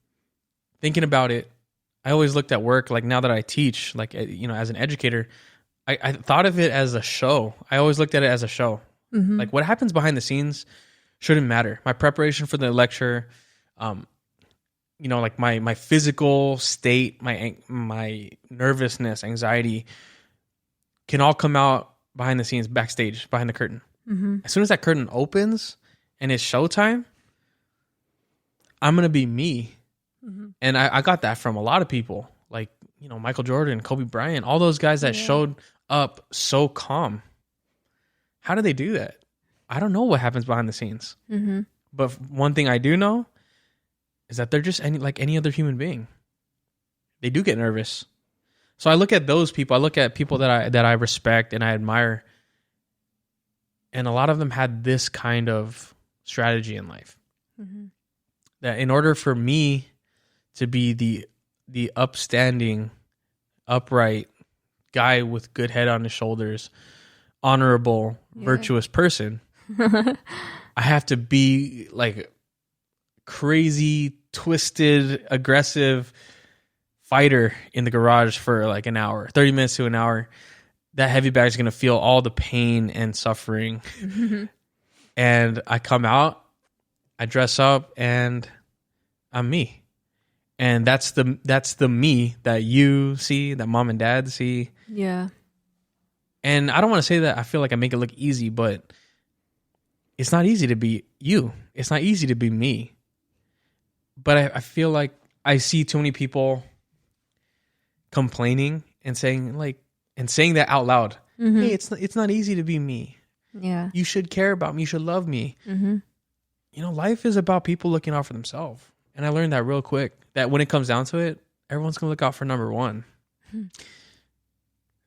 thinking about it, I always looked at work, like now that I teach, like, you know, as an educator, I thought of it as a show. I always looked at it as a show. Like what happens behind the scenes shouldn't matter. My preparation for the lecture, you know, like my physical state, my nervousness, anxiety can all come out behind the scenes, backstage, behind the curtain. As soon as that curtain opens and it's showtime, I'm going to be me. And I got that from a lot of people, like, you know, Michael Jordan, Kobe Bryant, all those guys that showed up so calm. How do they do that? I don't know what happens behind the scenes. But one thing I do know is that they're just like any other human being. They do get nervous. So I look at those people. I look at people that I respect and I admire. And a lot of them had this kind of strategy in life. That in order for me to be the upstanding, upright guy with good head on his shoulders, honorable, virtuous person, I have to be like crazy, twisted, aggressive fighter in the garage for like an hour, 30 minutes to an hour. That heavy bag is going to feel all the pain and suffering. And I come out, I dress up, and I'm me. And that's the me that you see, that mom and dad see. Yeah. And I don't want to say that I feel like I make it look easy, but it's not easy to be you. It's not easy to be me. But I feel like I see too many people complaining and saying that out loud. Hey, it's not easy to be me. Yeah. You should care about me. You should love me. You know, life is about people looking out for themselves. And I learned that real quick, that when it comes down to it, everyone's going to look out for number one.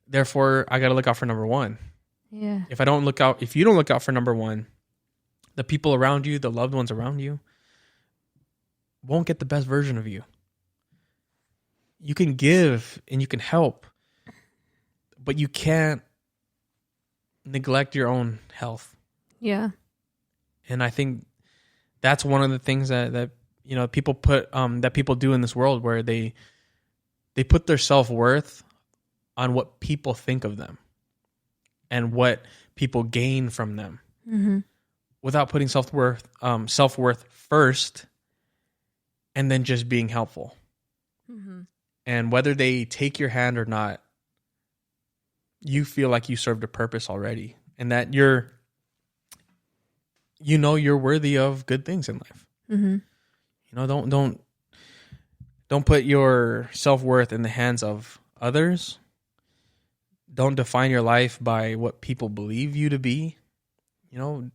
Therefore, I got to look out for number one. Yeah. If you don't look out for number one, the people around you, the loved ones around you, won't get the best version of you. You can give and you can help, but you can't neglect your own health. Yeah. And I think that's one of the things that you know, people put that people do in this world, where they put their self-worth on what people think of them and what people gain from them, without putting self-worth first, and then just being helpful. And whether they take your hand or not, you feel like you served a purpose already, and that you're worthy of good things in life. You know, don't put your self-worth in the hands of others. Don't define your life by what people believe you to be. You know,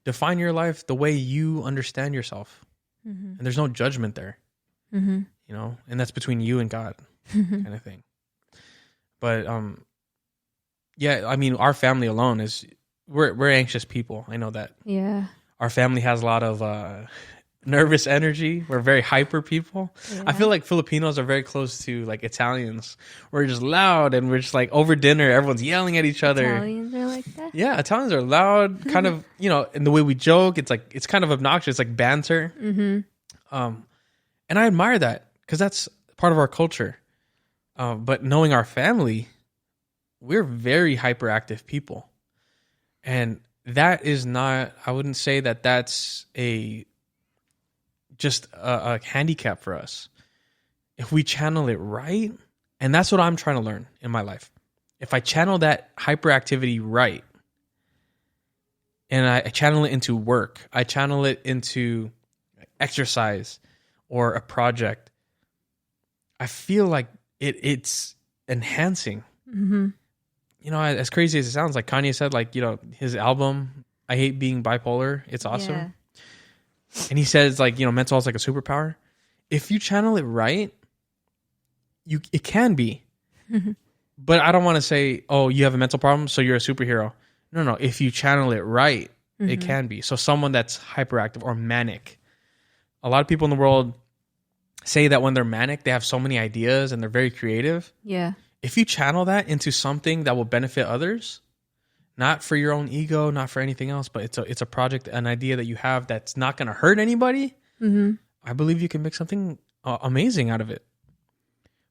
define your life the way you understand yourself. And there's no judgment there. You know, and that's between you and God, kind of thing. But yeah, I mean, our family alone is we're anxious people. I know that. Yeah. Our family has a lot of nervous energy. We're very hyper people. Yeah. I feel like Filipinos are very close to like Italians. We're just loud, and we're just like over dinner, everyone's yelling at each other. Italians are like that? Yeah, Italians are loud, kind of, you know, in the way we joke. It's like, it's kind of obnoxious, like banter. And I admire that because that's part of our culture. But knowing our family, we're very hyperactive people. And that is not, I wouldn't say that that's just a handicap for us. If we channel it right, and that's what I'm trying to learn in my life. If I channel that hyperactivity right, and I channel it into work, I channel it into exercise or a project, I feel like it's enhancing. You know, as crazy as it sounds, like Kanye said, like, you know, his album, I Hate Being Bipolar, it's awesome. Yeah. And he says, like, you know, mental health is like a superpower. If you channel it right, it can be. But I don't want to say, oh, you have a mental problem, so you're a superhero. No. If you channel it right, it can be. So someone that's hyperactive or manic. A lot of people in the world say that when they're manic, they have so many ideas and they're very creative. Yeah. If you channel that into something that will benefit others, not for your own ego, not for anything else, but it's a project, an idea that you have that's not going to hurt anybody, I believe you can make something amazing out of it.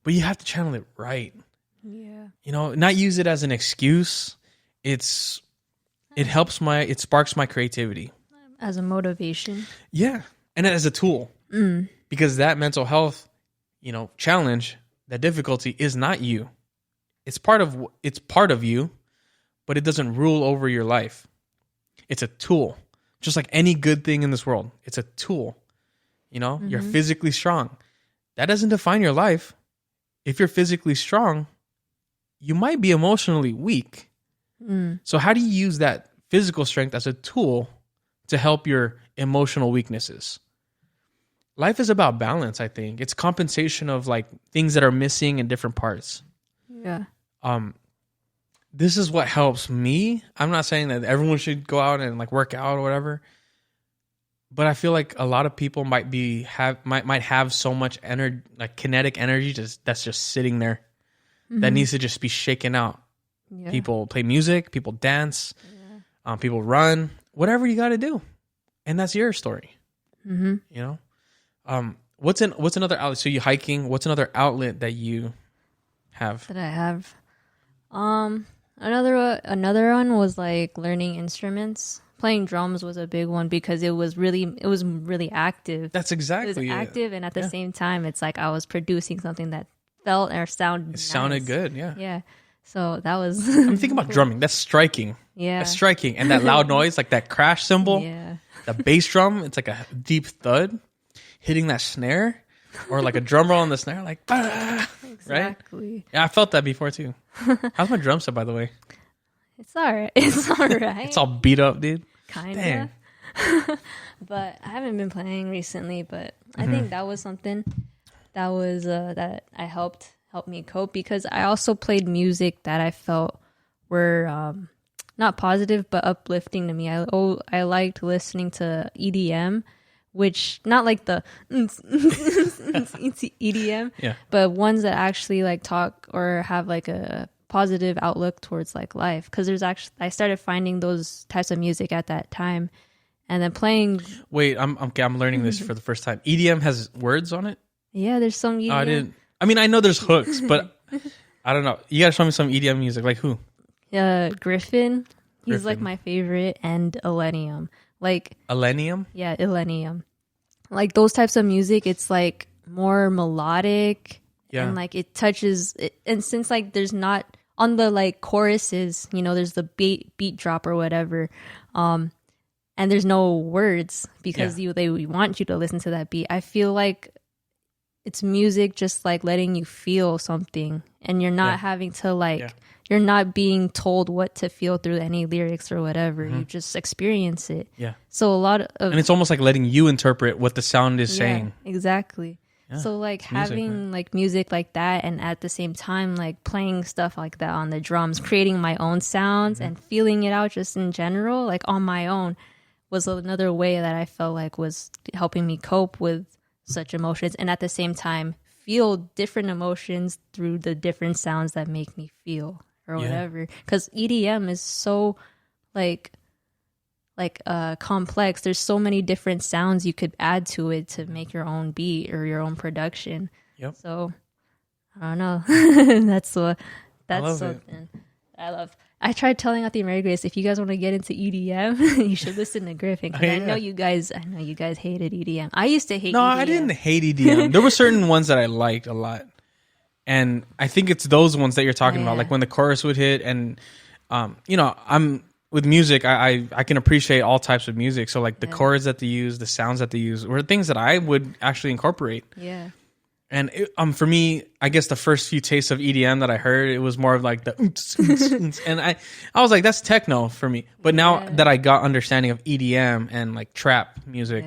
But you have to channel it right. Yeah. You know, not use it as an excuse. It sparks my creativity. As a motivation. Yeah. And as a tool. Because that mental health, you know, challenge, that difficulty is not you. It's part of you, but it doesn't rule over your life. It's a tool. Just like any good thing in this world. It's a tool. You know, you're physically strong. That doesn't define your life. If you're physically strong, you might be emotionally weak. So how do you use that physical strength as a tool to help your emotional weaknesses? Life is about balance, I think. It's compensation of like things that are missing in different parts. Yeah. This is what helps me. I'm not saying that everyone should go out and like work out or whatever, but I feel like a lot of people might have so much energy, like kinetic energy, that's just sitting there that needs to just be shaken out. Yeah. People play music, people dance, people run, whatever you got to do, and that's your story. You know, what's another outlet? So you hiking. What's another outlet that you have? That I have. Another one was like learning instruments. Playing drums was a big one because it was really active. That's exactly it. Was active, and at the same time, it's like I was producing something that felt or sounded. It sounded good. Yeah. Yeah. So that was. I'm thinking about drumming. That's striking. Yeah. That's striking, and that loud noise, like that crash cymbal. Yeah. The bass drum. It's like a deep thud hitting that snare, or like a drum roll on the snare, like. Exactly. Right? Yeah, I felt that before too. How's my drum set, by the way? It's all right. It's all right. It's all beat up, dude. Kinda. But I haven't been playing recently. But I think that was something that was that I helped me cope, because I also played music that I felt were not positive but uplifting to me. I liked listening to EDM, which not like the EDM, but ones that actually like talk or have like a positive outlook towards like life. Because I started finding those types of music at that time, and then playing. Wait, I'm learning this for the first time. EDM has words on it. Yeah, there's some EDM. Oh, I didn't. I mean, I know there's hooks, but I don't know. You gotta show me some EDM music. Like who? Griffin. He's like my favorite, and Illenium. Like Illenium? Yeah, Illenium. Like those types of music, it's like more melodic, and like it touches it. And since like there's not on the like choruses, you know, there's the beat drop or whatever, and there's no words because they want you to listen to that beat. I feel like it's music just like letting you feel something, and you're not having to like you're not being told what to feel through any lyrics or whatever. You just experience it. Yeah. So a lot of and it's almost like letting you interpret what the sound is saying. Exactly. Yeah. So like having like music like that, and at the same time like playing stuff like that on the drums, creating my own sounds and feeling it out just in general, like on my own, was another way that I felt like was helping me cope with such emotions, and at the same time feel different emotions through the different sounds that make me feel or whatever. Because EDM is so like complex. There's so many different sounds you could add to it to make your own beat or your own production. Yep. So I don't know. that's something I love. I tried telling out the Americans, if you guys want to get into EDM, you should listen to Griffin. Because I know you guys hated EDM. I used to hate EDM. No, I didn't hate EDM. There were certain ones that I liked a lot. And I think it's those ones that you're talking about, like when the chorus would hit. And, you know, I'm with music, I can appreciate all types of music. So like the chords that they use, the sounds that they use were things that I would actually incorporate. Yeah. And for me, I guess the first few tastes of EDM that I heard, it was more of like the and I was like, that's techno for me. But now that I got understanding of EDM and like trap music,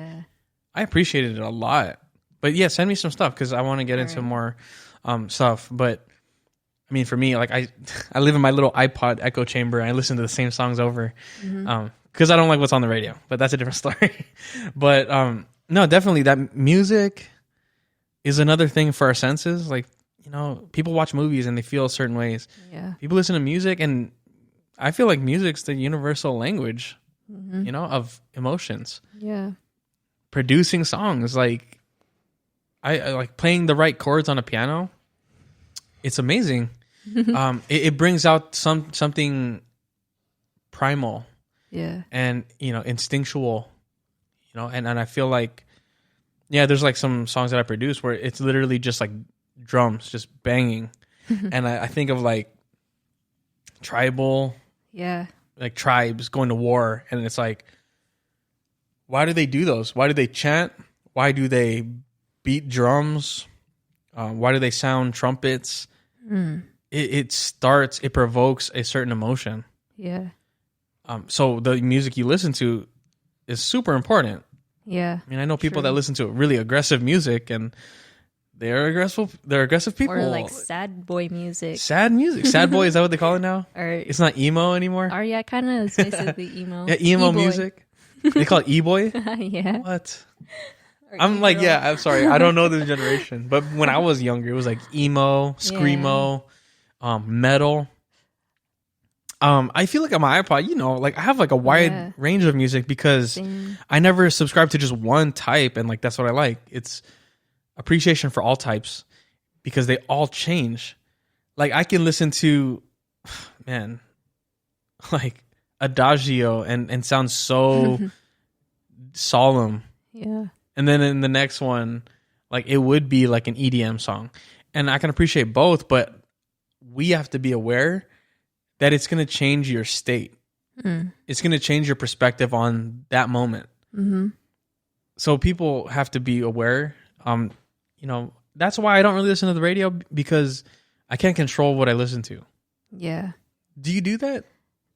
I appreciated it a lot. But yeah, send me some stuff because I want to get into more stuff. But I mean, for me, like I live in my little iPod echo chamber and I listen to the same songs over because I don't like what's on the radio. But that's a different story. But no, definitely that music is another thing for our senses. Like, you know, people watch movies and they feel certain ways. Yeah. People listen to music, and I feel like music's the universal language, you know, of emotions. Yeah. Producing songs, like I like playing the right chords on a piano. It's amazing. It brings out something primal. Yeah. And, you know, instinctual, you know, and I feel like, yeah, there's like some songs that I produce where it's literally just like drums just banging. And I think of like tribal, like tribes going to war. And it's like, why do they do those? Why do they chant? Why do they beat drums? Why do they sound trumpets? It provokes a certain emotion. Yeah. So the music you listen to is super important. Yeah. I mean, I know people that listen to really aggressive music, and they're aggressive people. Or like sad boy music. Sad music. Sad boy, is that what they call it now? Or it's not emo anymore? Or yeah, kind of. It's basically emo. Yeah, emo music. They call it e-boy? Yeah. What? I'm like, I'm sorry. I don't know this generation. But when I was younger, it was like emo, screamo, metal. I feel like on my iPod, you know, like I have like a wide range of music because I never subscribe to just one type, and like that's what I like. It's appreciation for all types because they all change. Like I can listen to, man, like Adagio and sound so solemn. Yeah. And then in the next one, like it would be like an EDM song. And I can appreciate both, but we have to be aware that it's going to change your state. It's going to change your perspective on that moment. So people have to be aware. You know, that's why I don't really listen to the radio, because I can't control what I listen to. Yeah. Do you do that?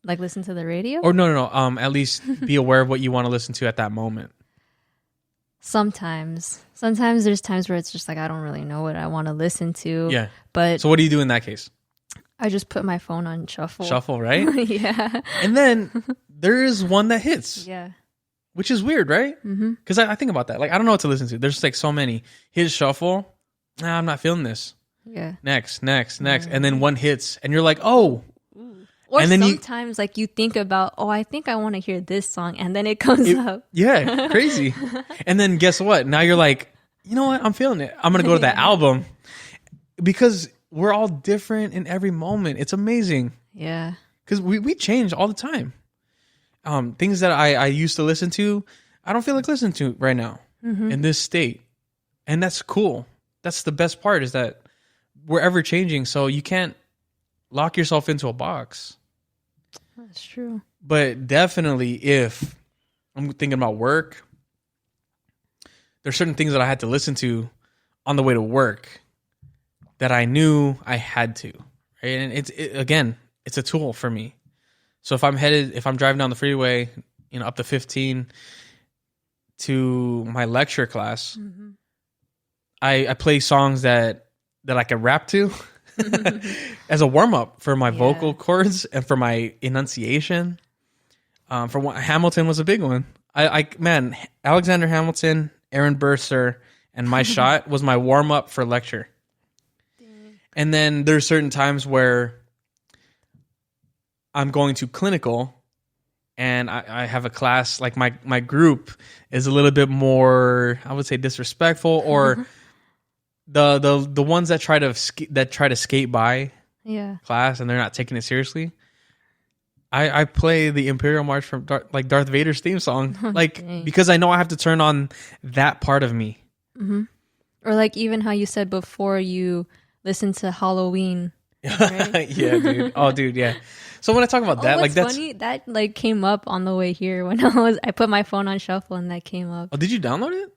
Like listen to the radio? Or no. At least be aware of what you want to listen to at that moment. Sometimes there's times where it's just like I don't really know what I want to listen to. Yeah. But so what do you do in that case? I just put my phone on shuffle. Shuffle, right? Yeah. And then there is one that hits. Yeah. Which is weird, right? Because I think about that. Like, I don't know what to listen to. There's like so many. Hit shuffle. Nah, I'm not feeling this. Yeah. Next. And then one hits. And you're like, oh. Or and then sometimes like you think about, oh, I think I want to hear this song. And then it comes up. Yeah, crazy. And then guess what? Now you're like, you know what? I'm feeling it. I'm going to go to that album. Because we're all different in every moment. It's amazing. Yeah. Because we change all the time. Things that I used to listen to, I don't feel like listening to right now in this state. And that's cool. That's the best part, is that we're ever changing. So you can't lock yourself into a box. That's true. But definitely, if I'm thinking about work, there's certain things that I had to listen to on the way to work that I knew I had to. Right? And it's a tool for me. So if I'm driving down the freeway, up to 15 to my lecture class, I play songs that I can rap to as a warm up for my vocal cords and for my enunciation. Hamilton was a big one. Alexander Hamilton, Aaron Burr, and My Shot was my warm up for lecture. And then there's certain times where I'm going to clinical and I have a class, like my group is a little bit more, I would say, disrespectful, or the ones that try to skate by class and they're not taking it seriously. I play the Imperial March from Darth Vader's theme song, because I know I have to turn on that part of me. Or like even how you said before, you listen to Halloween. Right? Yeah, dude. Oh, dude, yeah. So when I talk about that, that's that's funny. That came up on the way here when I put my phone on shuffle and that came up. Oh, did you download it?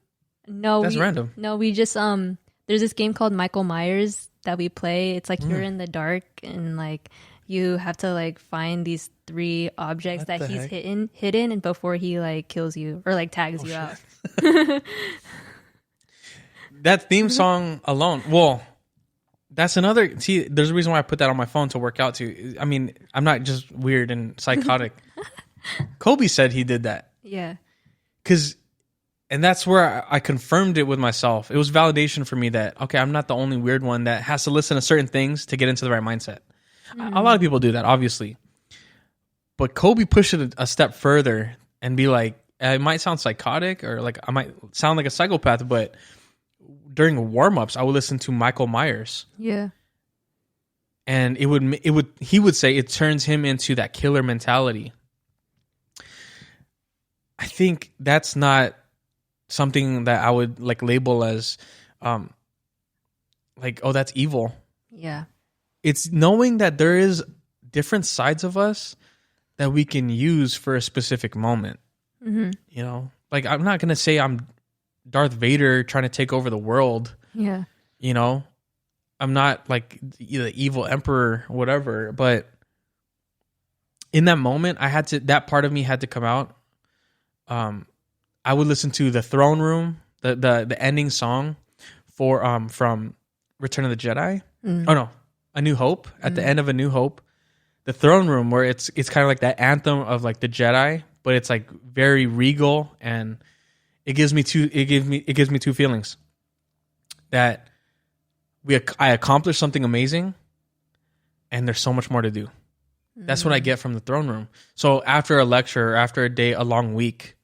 No, that's random. No, we just there's this game called Michael Myers that we play. It's like you're in the dark and like you have to find these 3 objects that he's hidden and before he kills you or tags you out. That theme song alone. Well, that's another. See, there's a reason why I put that on my phone to work out to. I mean, I'm not just weird and psychotic. Kobe said he did that. Yeah. And that's where I confirmed it with myself. It was validation for me that, okay, I'm not the only weird one that has to listen to certain things to get into the right mindset. A lot of people do that, obviously. But Kobe pushed it a step further and be like, it might sound psychotic or I might sound like a psychopath, but during warm-ups, I would listen to Michael Myers. Yeah. And he would say it turns him into that killer mentality. I think that's not something that I would label as oh, that's evil. Yeah. It's knowing that there is different sides of us that we can use for a specific moment. I'm not going to say I'm Darth Vader trying to take over the world. Yeah. I'm not the evil emperor or whatever, but in that moment that part of me had to come out. I would listen to the Throne Room, the ending song for from Return of the Jedi. Oh no, A New Hope. At the end of A New Hope, the Throne Room, where it's kind of like that anthem of the Jedi, but it's very regal, and it gives me two feelings. That I accomplished something amazing, and there's so much more to do. That's what I get from the Throne Room. So after a lecture, after a day, a long week,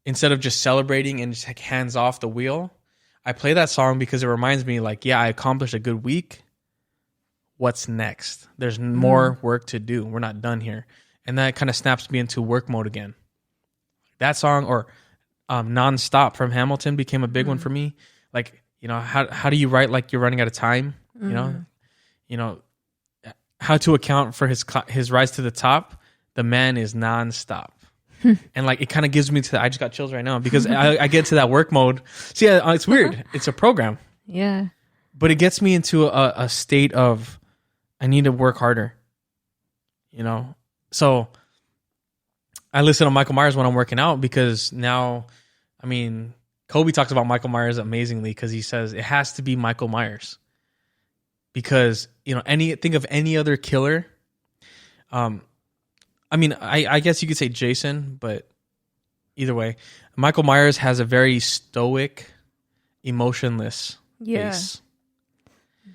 instead of just celebrating and just hands off the wheel, I play that song because it reminds me I accomplished a good week. What's next? There's more work to do. We're not done here. And that kind of snaps me into work mode again. That song, or Nonstop from Hamilton, became a big one for me. How do you write you're running out of time? How to account for his rise to the top. The man is nonstop. And it kind of gives me I just got chills right now because I get to that work mode. See, it's weird. It's a program. Yeah. But it gets me into a state of, I need to work harder. So I listen to Michael Myers when I'm working out because now, Kobe talks about Michael Myers amazingly because he says it has to be Michael Myers. because think of any other killer. I mean, I guess you could say Jason, but either way, Michael Myers has a very stoic, emotionless face.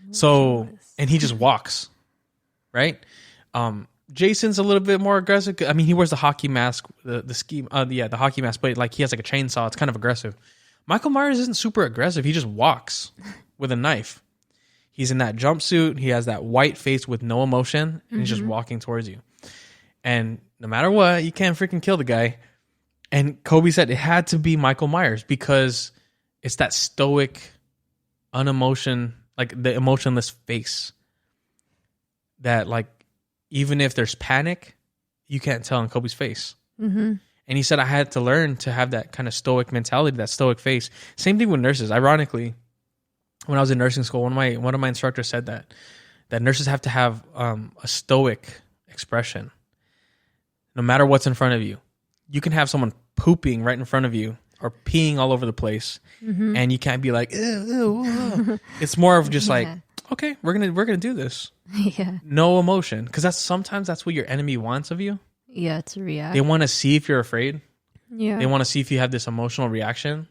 So, and he just walks, right? Jason's a little bit more aggressive. I mean, he wears the hockey mask, the hockey mask, but like he has like a chainsaw. It's kind of aggressive. Michael Myers isn't super aggressive. He just walks with a knife. He's in that jumpsuit. He has that white face with no emotion, and he's just walking towards you. And no matter what, you can't freaking kill the guy. And Kobe said it had to be Michael Myers because it's that stoic, unemotion, like the emotionless face that, like, even if there's panic, you can't tell in Kobe's face. And he said I had to learn to have that kind of stoic mentality, that stoic face. Same thing with nurses. Ironically, when I was in nursing school, one of my instructors said that nurses have to have a stoic expression. No matter what's in front of you, you can have someone pooping right in front of you or peeing all over the place, and you can't be like, ew, ew. It's more of just like, okay, we're gonna do this. No emotion, because sometimes that's what your enemy wants of you. Yeah, to react. They want to see if you're afraid. Yeah, they want to see if you have this emotional reaction.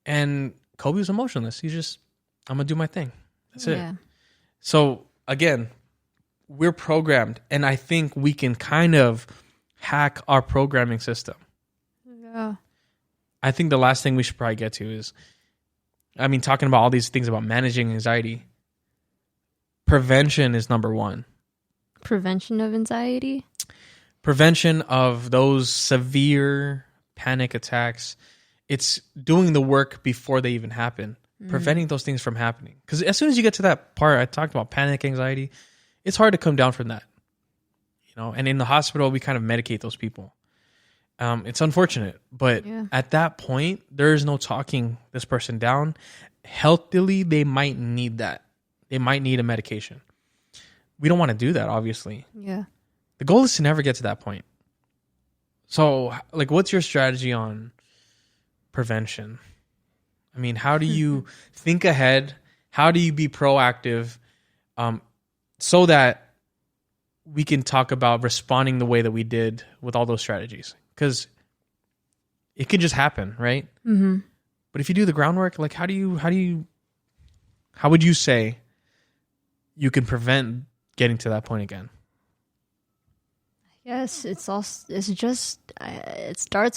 And Kobe was emotionless. He's just, I'm gonna do my thing. That's it. So again, we're programmed, and I think we can kind of hack our programming system. Yeah. I think the last thing we should probably get to is, I mean, talking about all these things about managing anxiety, prevention is number one. Prevention of anxiety? Prevention of those severe panic attacks. It's doing the work before they even happen. Preventing those things from happening. Because as soon as you get to that part, I talked about panic anxiety, it's hard to come down from that. And in the hospital, we kind of medicate those people. It's unfortunate, but at that point, there is no talking this person down. Healthily, they might need that. They might need a medication. We don't want to do that, obviously. Yeah. The goal is to never get to that point. So, like, what's your strategy on prevention? I mean, how do you think ahead? How do you be proactive so that we can talk about responding the way that we did with all those strategies? Because it could just happen, right? But if you do the groundwork, like, how would you say you can prevent getting to that point again? Yes, it starts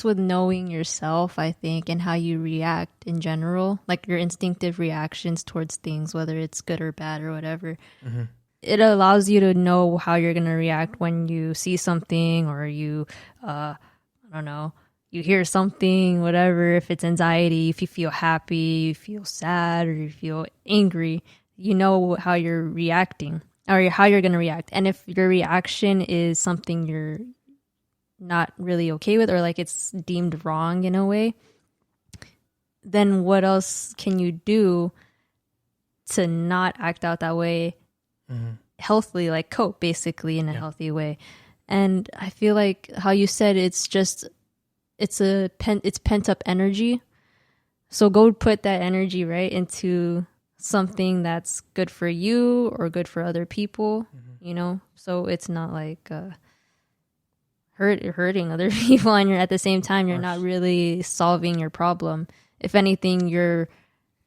with knowing yourself, I think, and how you react in general, like your instinctive reactions towards things, whether it's good or bad or whatever. It allows you to know how you're going to react when you see something or you, I don't know, you hear something, whatever. If it's anxiety, if you feel happy, you feel sad, or you feel angry, you know how you're reacting. Or how you're going to react. And if your reaction is something you're not really okay with, or like it's deemed wrong in a way, then what else can you do to not act out that way healthily, like cope basically in a healthy way? And I feel like how you said, it's pent up energy. So go put that energy right into something that's good for you or good for other people, so it's not like hurting other people, and you're at the same time you're not really solving your problem. If anything, you're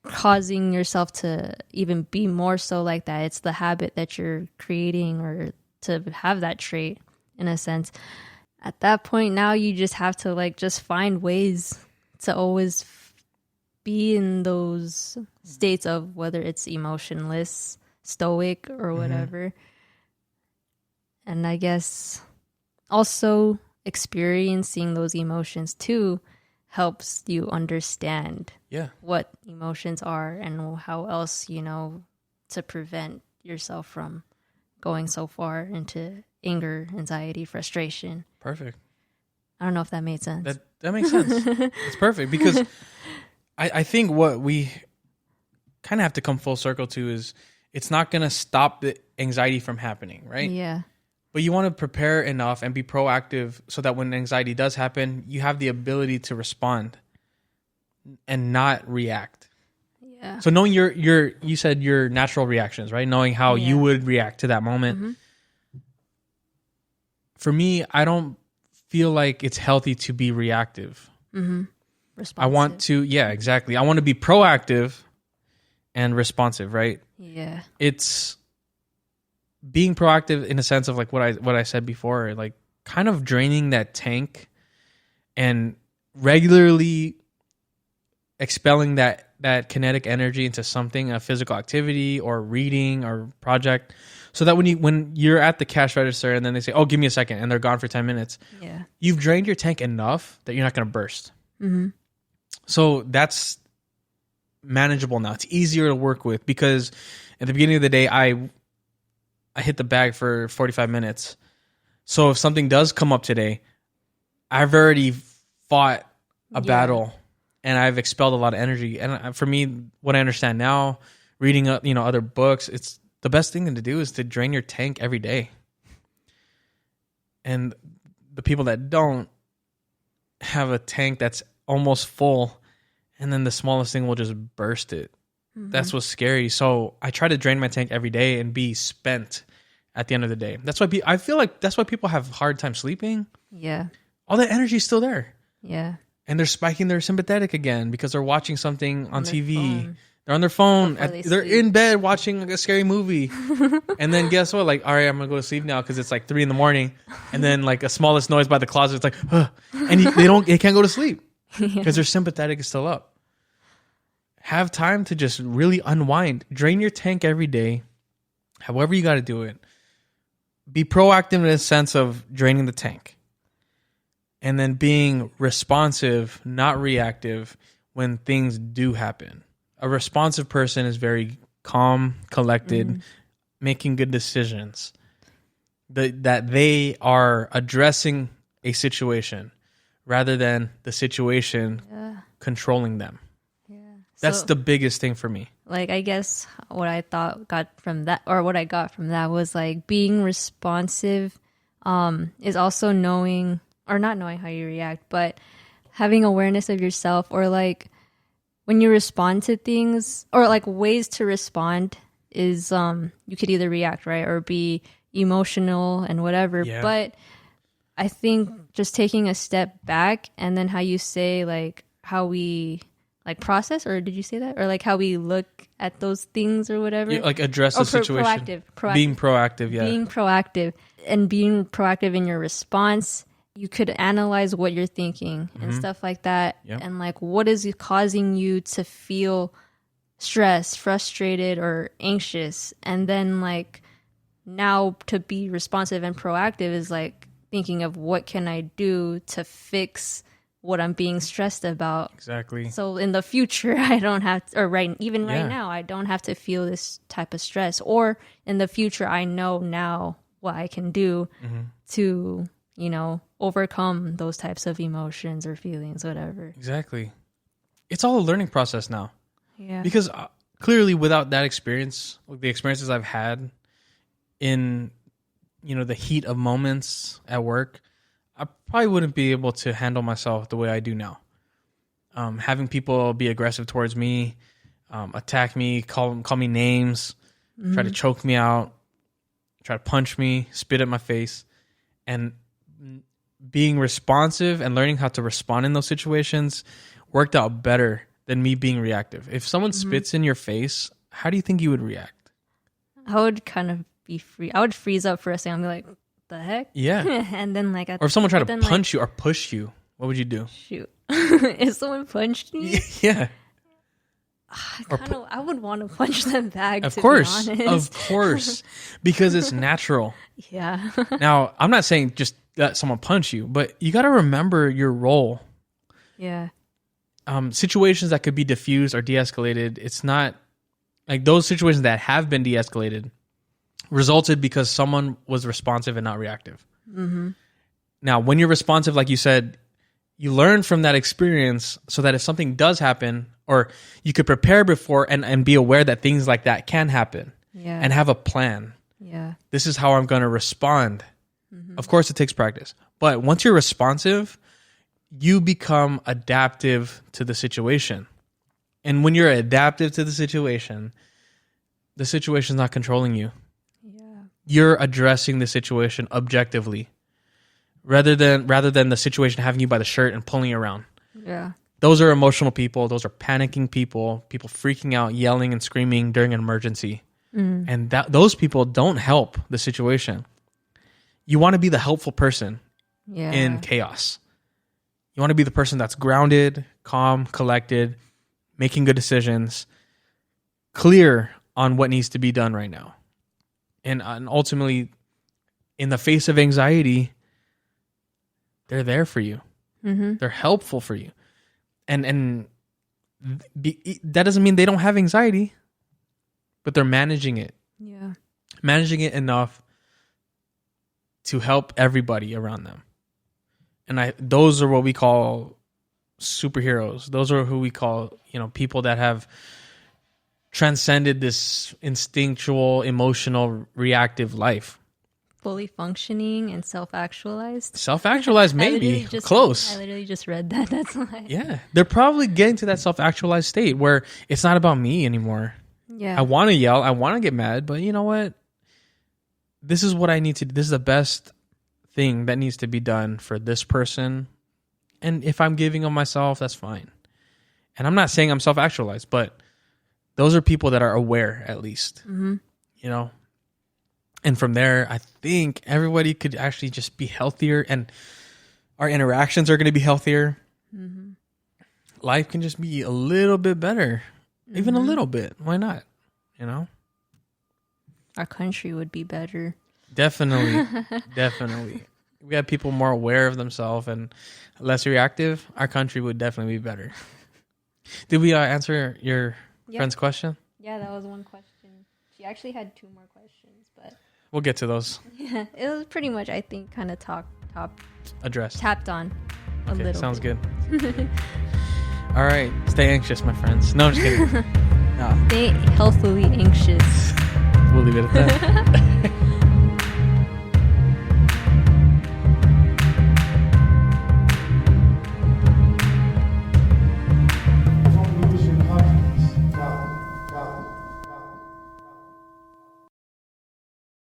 causing yourself to even be more so like that. It's the habit that you're creating, or to have that trait in a sense. At that point, now you just have to like just find ways to always be in those states of whether it's emotionless, stoic, or whatever. And I guess also experiencing those emotions too helps you understand what emotions are and how else, to prevent yourself from going so far into anger, anxiety, frustration. Perfect. I don't know if that made sense. That makes sense. It's perfect, because I think what we kind of have to come full circle to is it's not going to stop the anxiety from happening, right? Yeah. But you want to prepare enough and be proactive so that when anxiety does happen, you have the ability to respond and not react. Yeah. So knowing you said your natural reactions, right? Knowing how you would react to that moment. For me, I don't feel like it's healthy to be reactive. Responsive. I want to, exactly. I want to be proactive and responsive, right? Yeah. It's being proactive in a sense of like what I said before, like kind of draining that tank and regularly expelling that kinetic energy into something, a physical activity or reading or project, so that when you're at the cash register and then they say, "Oh, give me a second," and they're gone for 10 minutes, you've drained your tank enough that you're not going to burst. So that's manageable now. It's easier to work with because at the beginning of the day, I hit the bag for 45 minutes. So if something does come up today, I've already fought a battle and I've expelled a lot of energy. And for me, what I understand now, reading other books, it's the best thing to do is to drain your tank every day. And the people that don't have a tank that's almost full, and then the smallest thing will just burst it. That's what's scary. So I try to drain my tank every day and be spent at the end of the day. That's why I feel like that's why people have a hard time sleeping. Yeah. All that energy is still there. Yeah. And they're spiking their sympathetic again because they're watching something on TV. Phone. They're on their phone. They're They're in bed watching a scary movie. And then guess what? Like, all right, I'm going to go to sleep now because it's like 3 a.m. And then like a smallest noise by the closet, it's like, and they can't go to sleep because their sympathetic is still up. Have time to just really unwind. Drain your tank every day. However you got to do it. Be proactive in a sense of draining the tank. And then being responsive, not reactive when things do happen. A responsive person is very calm, collected, making good decisions. That they are addressing a situation rather than the situation controlling them. Yeah. That's the biggest thing for me. Like, I guess what I got from that was like being responsive is also knowing, or not knowing how you react, but having awareness of yourself, or like when you respond to things, or like ways to respond is you could either react, right, or be emotional and whatever. Yeah. But I think just taking a step back, and then how you say like how we like process, or did you say that, or like how we look at those things or whatever, Like address the situation. Proactive. Being proactive. Being proactive and being proactive in your response. You could analyze what you're thinking and stuff like that. Yep. And like, what is causing you to feel stressed, frustrated, or anxious? And then like, now to be responsive and proactive is like thinking of what can I do to fix what I'm being stressed about. Exactly. So in the future, I don't have to, or right now, I don't have to feel this type of stress. Or in the future, I know now what I can do to, overcome those types of emotions or feelings, whatever. Exactly. It's all a learning process now. Yeah. Because clearly without that experience, like the experiences I've had in, the heat of moments at work, I probably wouldn't be able to handle myself the way I do now. Having people be aggressive towards me, attack me, call me names, try to choke me out, try to punch me, spit at my face, and being responsive and learning how to respond in those situations worked out better than me being reactive. If someone spits in your face, how do you think you would react? I would kind of I would freeze up for a second. I'd be like, the heck? Yeah. And then like, or if someone tried to punch you or push you, what would you do? Shoot. If someone punched me? Yeah. I would want to punch them back. Of to course. be honest. Of course. Because it's natural. Yeah. Now, I'm not saying just let someone punch you, but you got to remember your role. Yeah. Situations that could be diffused or de-escalated, it's not like those situations that have been de-escalated resulted because someone was responsive and not reactive. Now, when you're responsive, like you said, you learn from that experience so that if something does happen, or you could prepare before and be aware that things like that can happen and have a plan. Yeah. This is how I'm going to respond. Of course, it takes practice. But once you're responsive, you become adaptive to the situation. And when you're adaptive to the situation's not controlling you. Yeah. You're addressing the situation objectively, rather than the situation having you by the shirt and pulling you around. Yeah. Those are emotional people. Those are panicking people freaking out, yelling and screaming during an emergency. And those people don't help the situation. You want to be the helpful person in chaos. You want to be the person that's grounded, calm, collected, making good decisions, clear on what needs to be done right now. And ultimately, in the face of anxiety, they're there for you. They're helpful for you. And that doesn't mean they don't have anxiety, but they're managing it. Yeah. Managing it enough to help everybody around them. And those are what we call superheroes. Those are who we call, people that have transcended this instinctual, emotional, reactive life. Fully functioning and self-actualized. Self-actualized, maybe. Close. I literally just read that. That's why. Yeah. They're probably getting to that self-actualized state where it's not about me anymore. Yeah. I want to yell. I want to get mad. But you know what? This is what I need to do. This is the best thing that needs to be done for this person. And if I'm giving of myself, that's fine. And I'm not saying I'm self-actualized, but those are people that are aware, at least. And from there, I think everybody could actually just be healthier, and our interactions are going to be healthier. Life can just be a little bit better, even a little bit. Why not? Our country would be better. Definitely. We have people more aware of themselves and less reactive. Our country would definitely be better. Did we answer your friend's question? Yeah, that was one question. She actually had two more questions, but we'll get to those. Yeah, it was pretty much, I think, kind of addressed, tapped on a little. Sounds bit. Good. All right, stay anxious, my friends. No, I'm just kidding. Stay healthily anxious. We'll leave it at that.